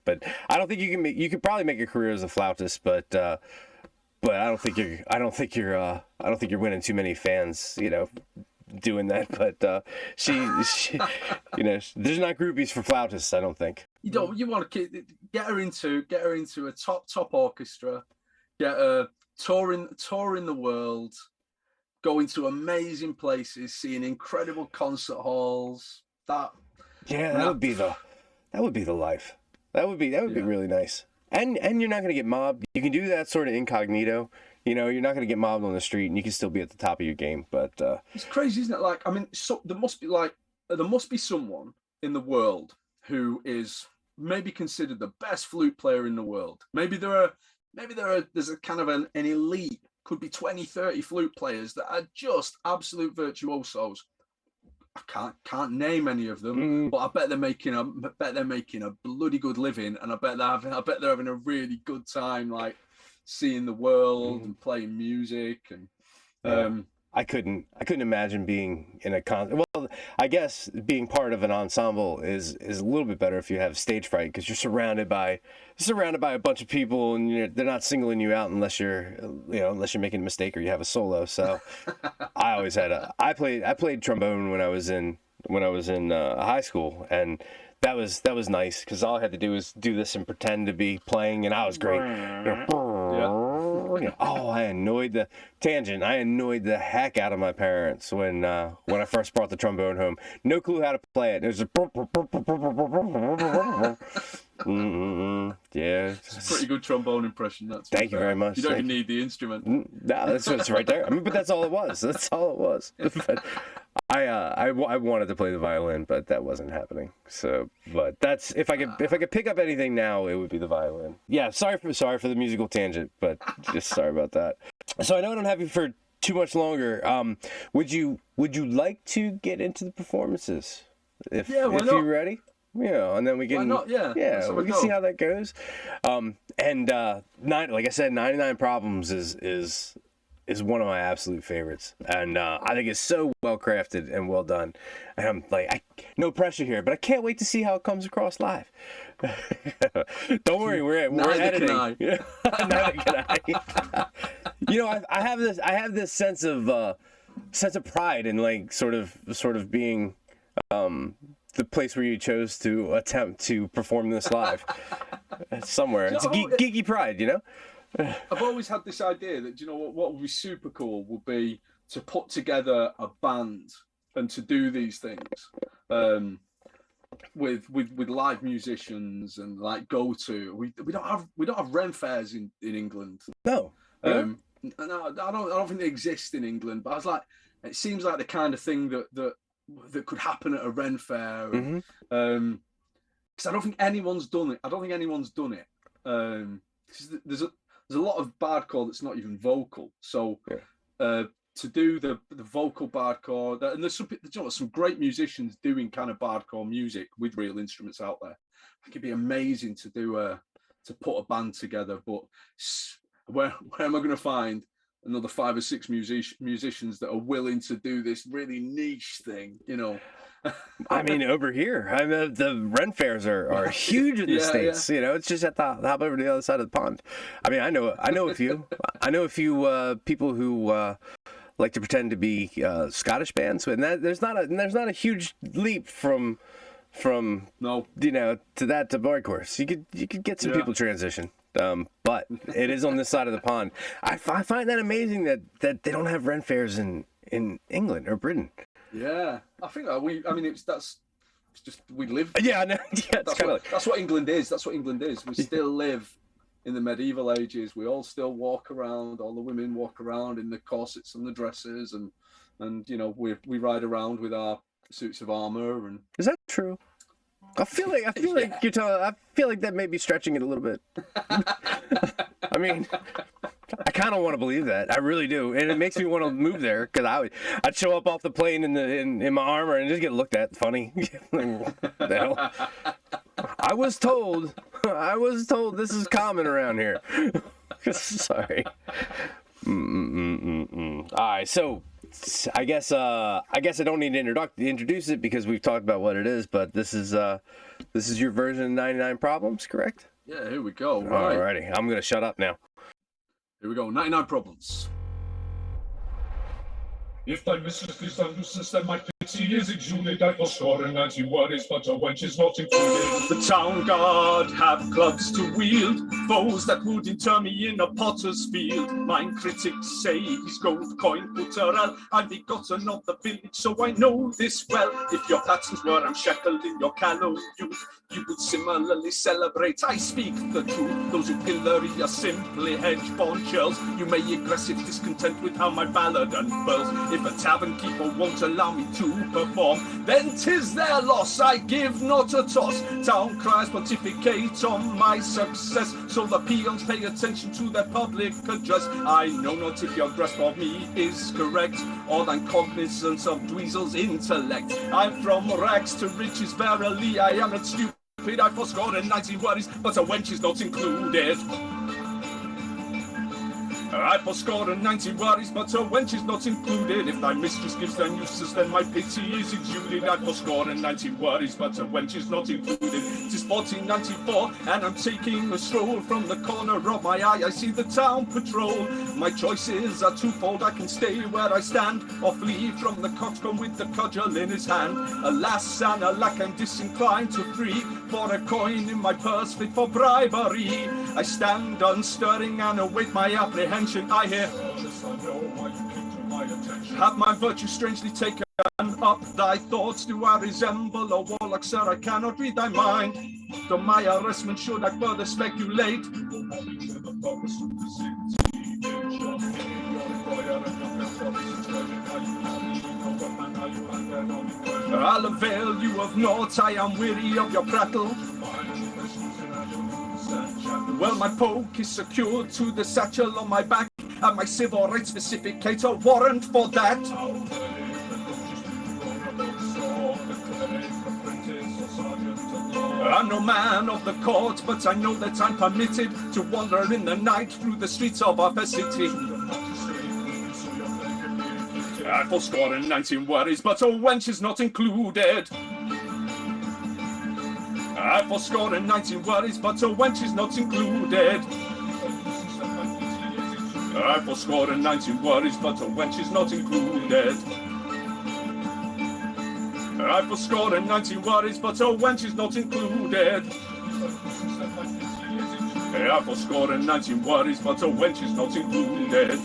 Speaker 1: I don't think you could probably make a career as a flautist, but I don't think you're winning too many fans, doing that. But she there's not groupies for flautists, I don't think.
Speaker 2: You want to get her into a top orchestra, get her touring the world, going to amazing places, seeing incredible concert halls. That would be the life. That would be really nice. And you're not going to get mobbed. You can do that sort of incognito. You're not going to get mobbed on the street, and you can still be at the top of your game. But it's crazy, isn't it? Like, I mean, there must be someone in the world who is maybe considered the best flute player in the world. Maybe there's a kind of an elite, could be 20, 30 flute players that are just absolute virtuosos. I can't name any of them, but I bet they're making a bloody good living, and I bet they're having a really good time, like seeing the world and playing music. And
Speaker 1: I couldn't imagine being in a well, I guess being part of an ensemble is a little bit better if you have stage fright, because you're surrounded by a bunch of people, and they're not singling you out unless you're making a mistake or you have a solo. So I played trombone when I was in high school, and that was nice because all I had to do was do this and pretend to be playing, and I was great. Oh, I annoyed the heck out of my parents when I first brought the trombone home. No clue how to play it. It was Yeah.
Speaker 2: It's a pretty good trombone impression.
Speaker 1: Thank you very much.
Speaker 2: You don't even need the instrument.
Speaker 1: No, it's right there. I mean, but that's all it was. That's all it was. But I wanted to play the violin, but that wasn't happening. So, but that's if I could pick up anything now, it would be the violin. Yeah, sorry for the musical tangent, but just sorry about that. So I know I don't have you for too much longer. Would you like to get into the performances? If you're ready? Yeah, and then we can.
Speaker 2: Why not? Yeah.
Speaker 1: We can see how that goes. Like I said, 99 Problems is one of my absolute favorites, and I think it's so well crafted and well done. And I'm like, no pressure here, but I can't wait to see how it comes across live. Don't worry, we're editing. Neither can I. I have this sense of pride in like sort of being the place where you chose to attempt to perform this live somewhere. It's a geeky pride,
Speaker 2: I've always had this idea that, what would be super cool would be to put together a band and to do these things with live musicians and like go to. We don't have Ren fairs in England.
Speaker 1: No.
Speaker 2: No, I don't think they exist in England. But I was like, it seems like the kind of thing that could happen at a Ren fair. Because I don't think anyone's done it. There's a lot of bardcore that's not even vocal. So to do the vocal bardcore, and there's some great musicians doing kind of bardcore music with real instruments out there. I think it'd be amazing to do to put a band together. But where am I going to find another 5 or 6 musicians that are willing to do this really niche thing?
Speaker 1: I mean, over here, the Ren fairs are huge in the States. Yeah. It's just at the hop over to the other side of the pond. I mean, I know a few. I know a few people who like to pretend to be Scottish bands, and there's not a huge leap from to that to bardcore. So you could get some people transition. But it is on this side of the pond. I find that amazing that they don't have Ren fairs in England or Britain.
Speaker 2: Yeah, I think that's just we live.
Speaker 1: Yeah, no,
Speaker 2: that's what England is. That's what England is. We still live in the medieval ages. We all still walk around. All the women walk around in the corsets and the dresses, and we ride around with our suits of armor. And
Speaker 1: is that true? I feel like you're telling. I feel like that may be stretching it a little bit. I mean, I kind of want to believe that. I really do, and it makes me want to move there because I'd show up off the plane in my armor and just get looked at funny. What the hell? I was told this is common around here. Sorry. All right, so I guess I don't need to introduce it because we've talked about what it is, but this is your version of 99 Problems, correct?
Speaker 2: Yeah, here we go. Right.
Speaker 1: Alrighty, I'm gonna shut up now.
Speaker 2: Here we go. 99 Problems.
Speaker 3: If thy mistress is unlooses, then my pity is exuded. I forscore and anti-worries, but a wench is not included.
Speaker 4: The town guard have clubs to wield, foes that would inter me in a potter's field. Mine critics say he's gold coin putteral. I'm begotten of the village, so I know this well. If your patterns were unshackled in your callow youth, you would similarly celebrate. I speak the truth. Those who pillory are simply hedge-born churls. You may aggressive discontent with how my ballad unfurls. If a tavern keeper won't allow me to perform, then 'tis their loss, I give not a toss. Town cries pontificate on my success, so the peons pay attention to their public address. I know not if your grasp of me is correct, or thine cognizance of Dweezil's intellect. I'm from rags to riches, verily I am not stupid. I forscore and 90 worries, but a wench is not included. I forscore and 90 worries, but a wench is not included. If thy mistress gives thy uses, then my pity is exuded. I forscore and 90 worries, but a wench is not included. 'Tis 1494, and I'm taking a stroll. From the corner of my eye, I see the town patrol. My choices are twofold. I can stay where I stand, or flee from the coxcomb with the cudgel in his hand. Alas and alack, I'm disinclined to free, for a coin in my purse fit for bribery. I stand unstirring and await my apprehension. I hear, have my virtue strangely taken up thy thoughts. Do I resemble a warlock, sir? I cannot read thy mind. To my harassment should I further speculate? I'll avail you of naught, I am weary of your prattle. Well, my poke is secured to the satchel on my back, and my civil rights specificate a warrant for that. I'm no man of the court, but I know that I'm permitted to wander in the night through the streets of our city. I fourscore and 19 worries, but a wench is not included. I fourscore and 19 worries, but a wench is not included. I fourscore and 19 worries, but a wench is not included. I fourscore and 19 worries, but a wench is not included. I fourscore and 19 worries, but a wench is not included.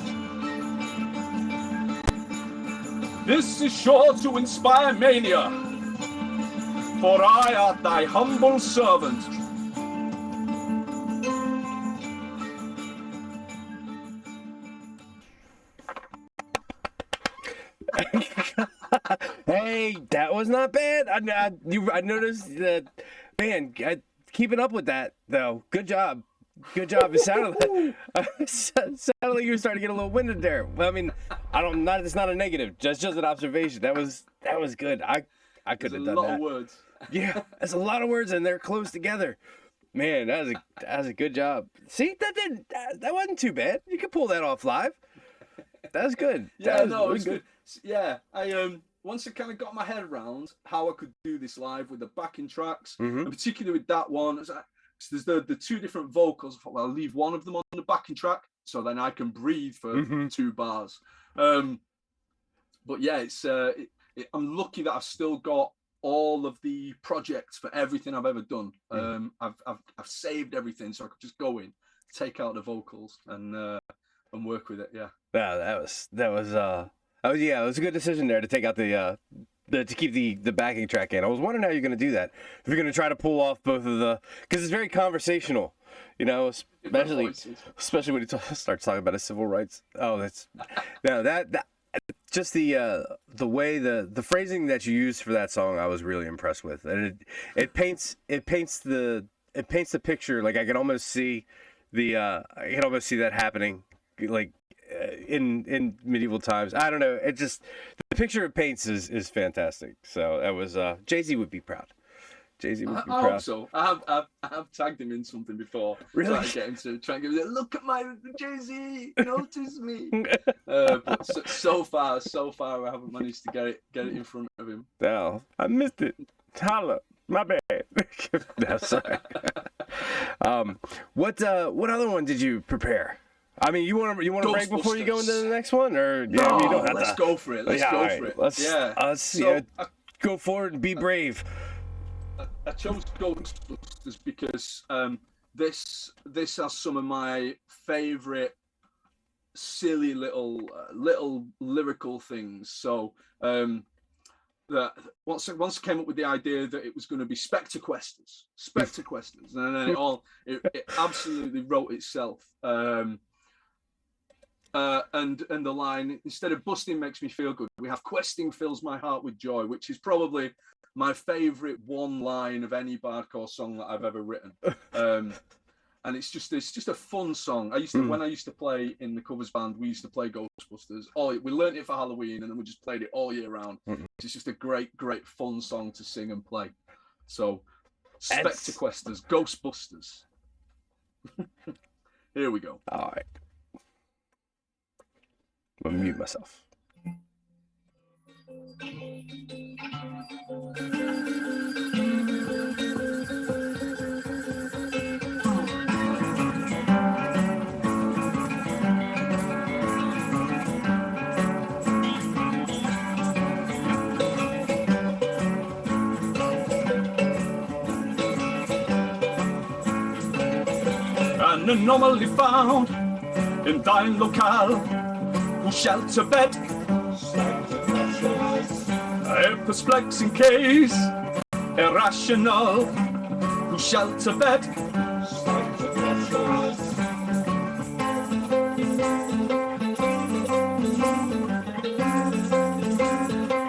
Speaker 4: This is sure to inspire mania, for I art thy humble servant.
Speaker 1: Hey, that was not bad. I noticed that, man. Keeping up with that though. Good job. Good job. It sounded like you were starting to get a little winded there. Well, I mean, it's not a negative. Just an observation. That was good. I could have done that.
Speaker 4: A lot of words.
Speaker 1: Yeah, that's a lot of words, and they're close together. Man, that was a good job. See, that wasn't too bad. You could pull that off live. That was good.
Speaker 4: Yeah, no, it was good. Yeah, I once I kind of got my head around how I could do this live with the backing tracks, and particularly with that one. So there's the two different vocals. I thought, well, I'll leave one of them on the backing track so then I can breathe for 2 bars. But yeah, I'm lucky that I've still got all of the projects for everything I've ever done. I've saved everything, so I could just go in, take out the vocals, and work with it. Yeah.
Speaker 1: Yeah, that was it was a good decision there to take out to keep the backing track in. I was wondering how you're going to do that. If you're going to try to pull off both of because it's very conversational, you know, especially when he starts talking about his civil rights. Oh, that's that just the way the phrasing that you used for that song, I was really impressed with, and it paints the picture. Like I can almost see that happening, like in medieval times. I don't know. It just, the picture it paints is fantastic. So that was Jay-Z would be proud. Jay-Z would be proud.
Speaker 4: I hope so. I have tagged him in something before.
Speaker 1: Really?
Speaker 4: Trying to get him to try and give him look at my Jay-Z, notice me. But so far I haven't managed to get it in front of him.
Speaker 1: No, I missed it. Holla. My bad. No, sorry. What other one did you prepare? I mean, you want to break before you go into the next one, or
Speaker 4: no? I mean, you don't have let's go for it. Let's go for it.
Speaker 1: Let's go forward and be brave.
Speaker 4: I chose Ghostbusters because this has some of my favorite silly little lyrical things. So that once I came up with the idea that it was going to be Spectre-Questers, and then it absolutely wrote itself. And the line, instead of busting makes me feel good, we have questing fills my heart with joy, which is probably my favorite one line of any Bardcore song that I've ever written. And it's just a fun song. When I used to play in the covers band, we used to play Ghostbusters. We learned it for Halloween, and then we just played it all year round. It's just a great fun song to sing and play. So Spectre-Questers, Ghostbusters. Here we go.
Speaker 1: All right. I'm gonna mute myself.
Speaker 4: An anomaly found in thine locale, who shall to bed perplexing case, irrational, who shall to bed?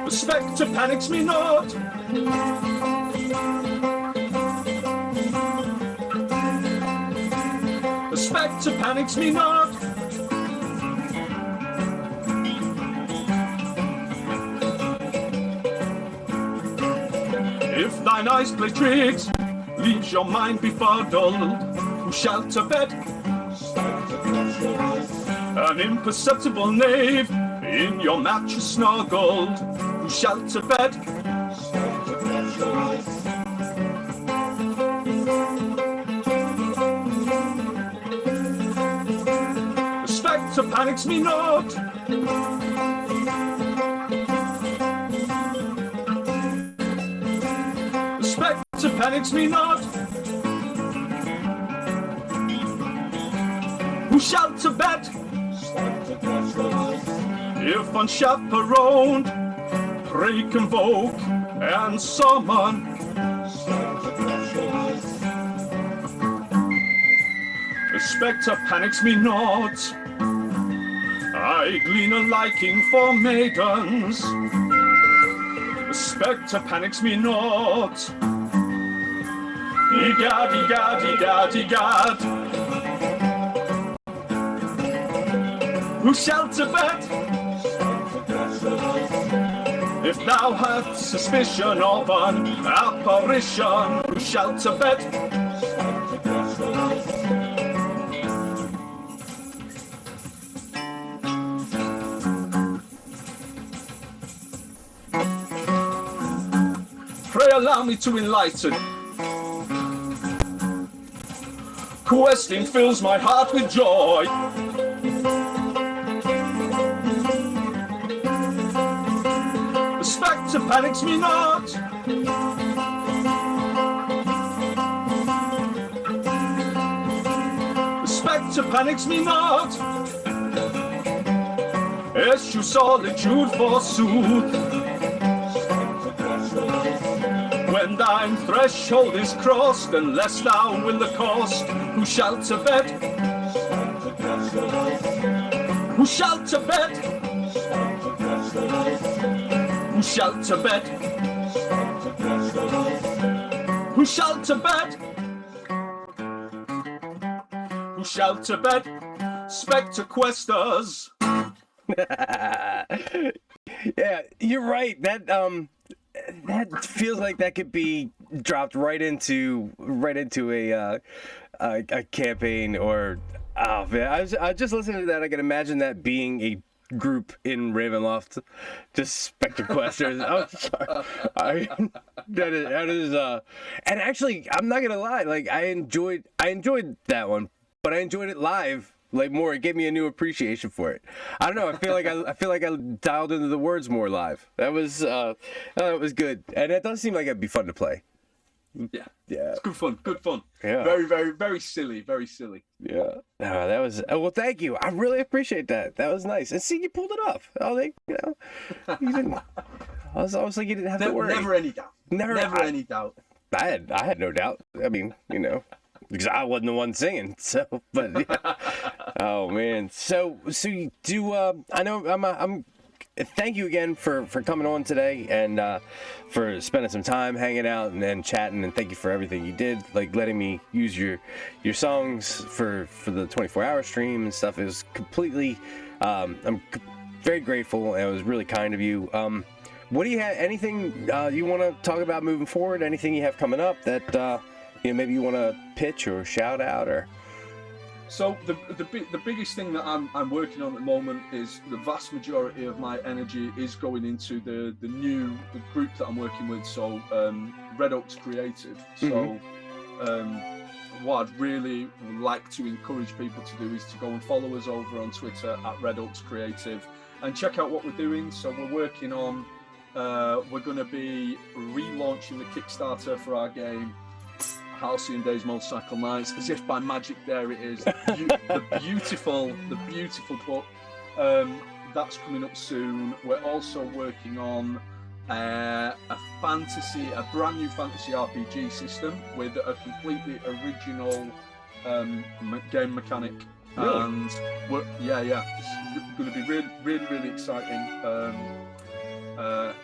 Speaker 4: The spectre panics me not. The spectre panics me not. If thine eyes play tricks, leaves your mind befuddled, who shall to bed? An imperceptible knave, in your mattress snuggled, who shall to bed? The spectre panics me not. The spectre panics me not. Who shall to bed? If unchaperoned, pray convoke and summon. The spectre panics me not. I glean a liking for maidens. The spectre panics me not. Egad, egad, egad, egad. Who shall to bed? If thou hast suspicion of an apparition, who shall to bed? Pray allow me to enlighten. Questing fills my heart with joy. The spectre panics me not. The spectre panics me not. Eschew solitude forsooth. When thine threshold is crossed, unless thou will the cost, who shall to bed? Who shall to bed? Who shall to bed? Who shall to bed? Who shall to bed? Spectre questers.
Speaker 1: Yeah, you're right. That feels like that could be dropped right into a campaign or oh man, I was just listening to that. I can imagine that being a group in Ravenloft, just Spectre Questers. I'm sorry, that is and actually I'm not gonna lie, like I enjoyed that one, but I enjoyed it live. Like more, it gave me a new appreciation for it. I don't know. I feel like I dialed into the words more live. That was it was good, and it does seem like it'd be fun to play.
Speaker 2: Yeah,
Speaker 1: Yeah,
Speaker 2: it's good fun. Good fun.
Speaker 1: Yeah,
Speaker 2: very, very, very silly. Very silly.
Speaker 1: Yeah, that was well. Thank you. I really appreciate that. That was nice. And see, you pulled it off. Oh, you didn't. I was like, you didn't have to worry.
Speaker 2: Never any doubt. Never any doubt.
Speaker 1: I had no doubt. I mean, because I wasn't the one singing. So, but yeah. Oh man. So you do. I know. I'm. Thank you again for coming on today and for spending some time hanging out and chatting, and thank you for everything you did, like letting me use your songs for the 24-hour stream and stuff. It was completely. I'm very grateful, and it was really kind of you. What do you have? Anything you want to talk about moving forward? Anything you have coming up that maybe you want to pitch or shout out or?
Speaker 2: So the biggest thing that I'm working on at the moment is the vast majority of my energy is going into the group that I'm working with. So Red Oaks Creative. So what I'd really like to encourage people to do is to go and follow us over on Twitter at Red Oaks Creative and check out what we're doing. So we're working on we're going to be relaunching the Kickstarter for our game Halcyon Days Motorcycle Nights, as if by magic. There it is, the beautiful book that's coming up soon. We're also working on a brand new fantasy RPG system with a completely original game mechanic.
Speaker 1: Really?
Speaker 2: And it's going to be really exciting. I'm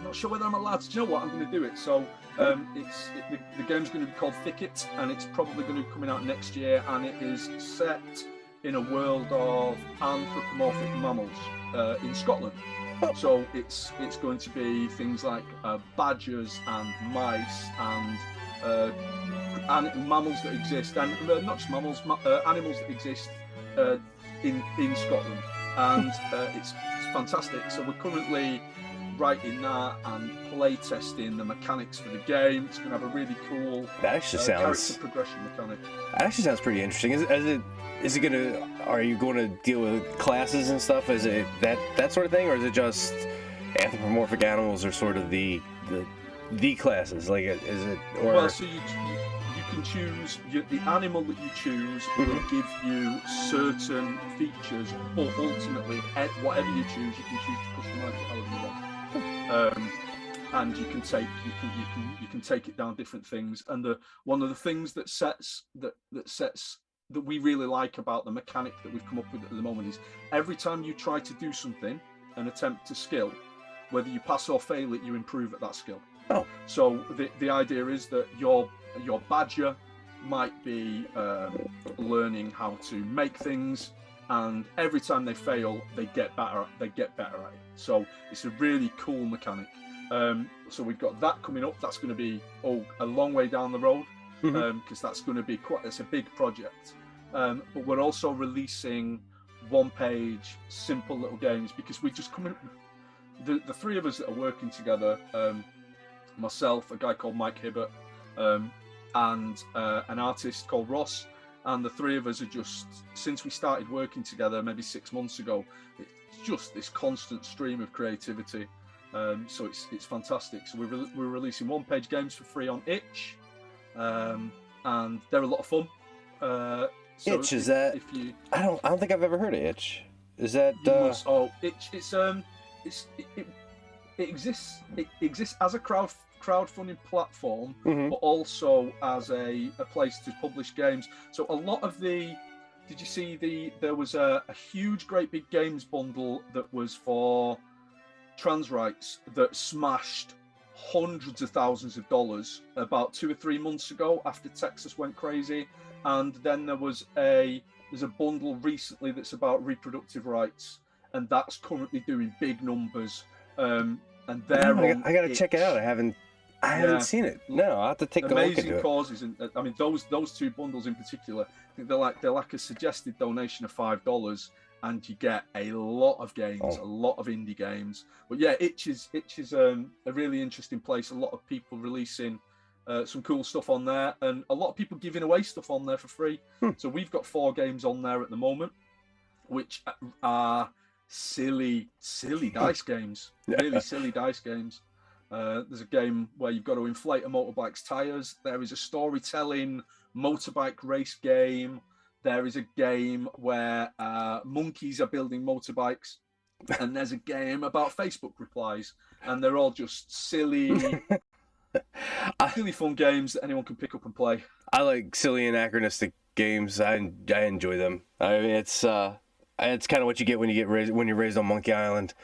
Speaker 2: not sure whether I'm allowed to. Do you know what? I'm going to do it. So the game's going to be called Thicket, and it's probably going to be coming out next year. And it is set in a world of anthropomorphic mammals in Scotland. So it's going to be things like badgers and mice and mammals that exist, and not just mammals, animals that exist in Scotland, and it's fantastic. So we're currently writing that and play testing the mechanics for the game. It's going to have a really cool
Speaker 1: That actually
Speaker 2: character progression mechanic.
Speaker 1: That actually sounds pretty interesting. Is it gonna? Are you going to deal with classes and stuff? Is it that sort of thing, or is it just anthropomorphic animals are sort of the classes? Like, is it? Or...
Speaker 2: Well, so you can choose the animal that you choose will give you certain features, but ultimately, whatever you choose to customize it however you want. And you can take it down different things. And one of the things that we really like about the mechanic that we've come up with at the moment is every time you try to do something and attempt to skill, whether you pass or fail it, you improve at that skill.
Speaker 1: Oh.
Speaker 2: So the idea is that your badger might be learning how to make things, and every time they fail, they get better at it. So it's a really cool mechanic. So we've got that coming up. That's going to be a long way down the road, because that's going to be it's a big project. But we're also releasing one-page, simple little games, because we just come in. The three of us that are working together, myself, a guy called Mike Hibbert, and an artist called Ross, and the three of us are just, since we started working together maybe 6 months ago, it's just this constant stream of creativity. So it's fantastic. So we're releasing one-page games for free on Itch, and they're a lot of fun. So
Speaker 1: Itch, is that?
Speaker 2: If you,
Speaker 1: I don't think I've ever heard of Itch. Is that?
Speaker 2: Itch. It exists as a crowdfunding platform, but also as a place to publish games. So a lot of did you see there was a huge, great big games bundle that was for trans rights that smashed hundreds of thousands of dollars about 2 or 3 months ago after Texas went crazy. And then there's a bundle recently that's about reproductive rights, and that's currently doing big numbers. And
Speaker 1: I gotta check it out. I haven't seen it. No, I'll have to take a look into it.
Speaker 2: Amazing causes, and I mean those two bundles in particular. I think they're like a suggested donation of $5, and you get a lot of games, a lot of indie games. But yeah, Itch is a really interesting place. A lot of people releasing some cool stuff on there, and a lot of people giving away stuff on there for free. So we've got 4 games on there at the moment, which are silly dice games. Really silly dice games. There's a game where you've got to inflate a motorbike's tires. There is a storytelling motorbike race game. There is a game where monkeys are building motorbikes, and there's a game about Facebook replies, and they're all just silly fun games that anyone can pick up and play.
Speaker 1: I like silly anachronistic games. I enjoy them. I mean, it's kind of what you get when you're raised on Monkey Island.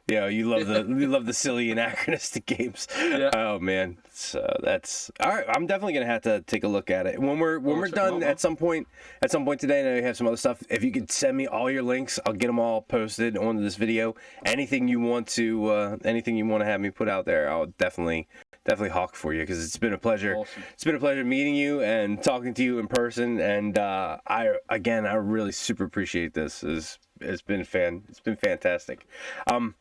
Speaker 1: You know, you love the silly anachronistic games. Yeah. Oh man, so that's all right. I'm definitely gonna have to take a look at it when we're done at some point today. And I have some other stuff. If you could send me all your links, I'll get them all posted onto this video. Anything you want to have me put out there, I'll definitely hawk for you, because it's been a pleasure. Awesome. It's been a pleasure meeting you and talking to you in person. And I really super appreciate this. It's been fantastic. I'm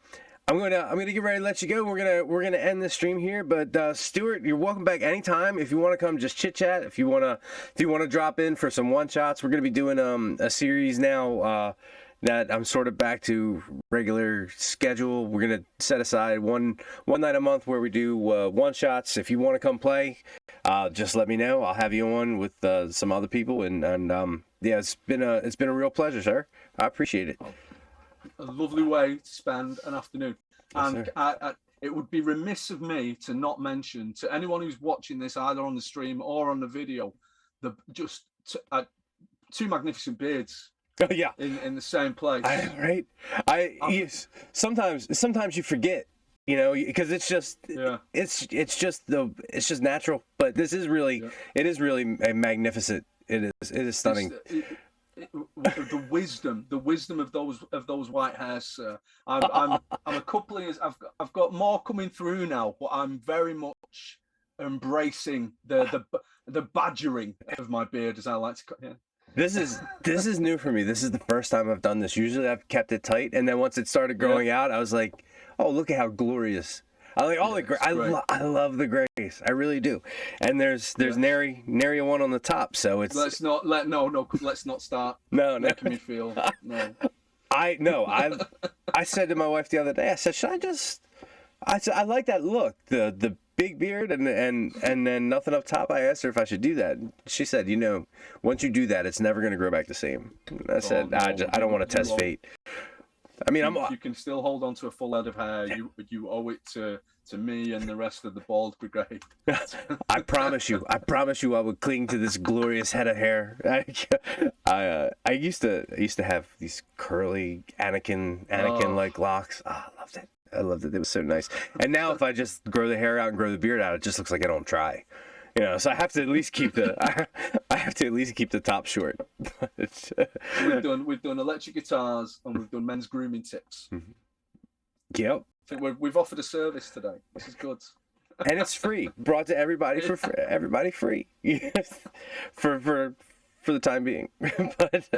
Speaker 1: gonna get ready to let you go. We're gonna end the stream here. But Stuart, you're welcome back anytime. If you want to come, just chit chat. If you wanna drop in for some one shots, we're gonna be doing a series now. That I'm sort of back to regular schedule. We're gonna set aside one night a month where we do one shots. If you want to come play, just let me know. I'll have you on with some other people, and yeah, it's been a real pleasure, sir. I appreciate it.
Speaker 2: A lovely way to spend an afternoon. Yes, and it would be remiss of me to not mention to anyone who's watching this either on the stream or on the video, two magnificent beards.
Speaker 1: Oh yeah,
Speaker 2: in the same place.
Speaker 1: Right. Yes. Sometimes you forget, you know, because it's just it's just natural. But this is really it is really a magnificent. It is stunning.
Speaker 2: The wisdom of those white hairs, sir. I'm a couple of years. I've got more coming through now, but I'm very much embracing the badgering of my beard, as I like to call it.
Speaker 1: This is new for me. This is the first time I've done this. Usually I've kept it tight, and then once it started growing out, I was like, "Oh, look at how glorious!" I like all the gray. I love the grays. I really do. And there's nary one on the top, so it's.
Speaker 2: Let's not start.
Speaker 1: No.
Speaker 2: Making me feel no.
Speaker 1: I said to my wife the other day, I said, I said I like that look, the big beard and then nothing up top. I asked her if I should do that. She said, you know, once you do that, it's never going to grow back the same. And I said, no, I don't want to test fate. I mean,
Speaker 2: you can still hold on to a full head of hair. You owe it to me and the rest of the bald brigade.
Speaker 1: I promise you, I would cling to this glorious head of hair. I used to have these curly Anakin like locks. Oh, I loved it. I loved it. It was so nice. And now if I just grow the hair out and grow the beard out, it just looks like I don't try. You know, so I have to at least keep the top short.
Speaker 2: We've done electric guitars and we've done men's grooming tips.
Speaker 1: Mm-hmm. Yep.
Speaker 2: I think we've offered a service today. This is good.
Speaker 1: And it's free, brought to everybody for everybody free, for the time being. But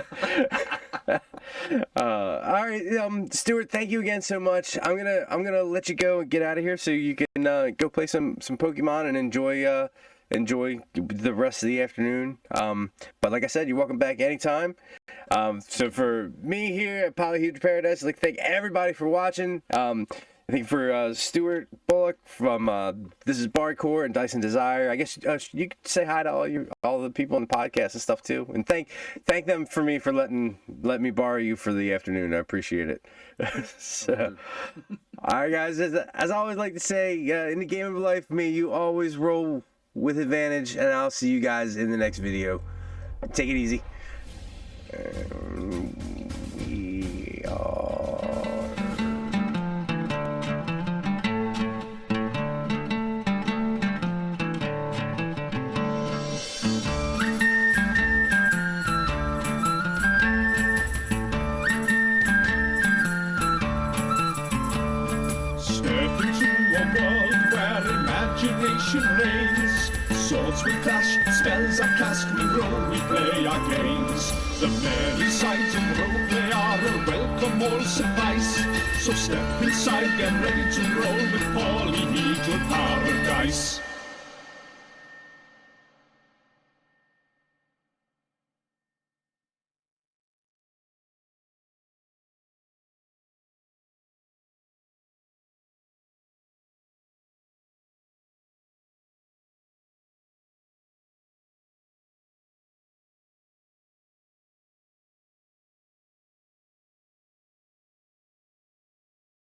Speaker 1: all right, Stuart, thank you again so much. I'm gonna let you go and get out of here so you can go play some Pokemon and enjoy the rest of the afternoon. But like I said, you're welcome back anytime. So for me here at Polyhedral Paradice, I'd like to thank everybody for watching. I think for Stuart Bulloch from This Is Bardcore and Dyson Desire, I guess you could say hi to all the people on the podcast and stuff too, and thank them for me for letting me borrow you for the afternoon. I appreciate it. So, all right, guys. As I always like to say, in the game of life, may you always roll with advantage, and I'll see you guys in the next video. Take it easy. We are.
Speaker 3: Imagination reigns. Swords will clash, spells are cast, we roll, we play our games. The merry sight and role play are a welcome all suffice. So step inside, get ready to roll with Polyhedral Paradise.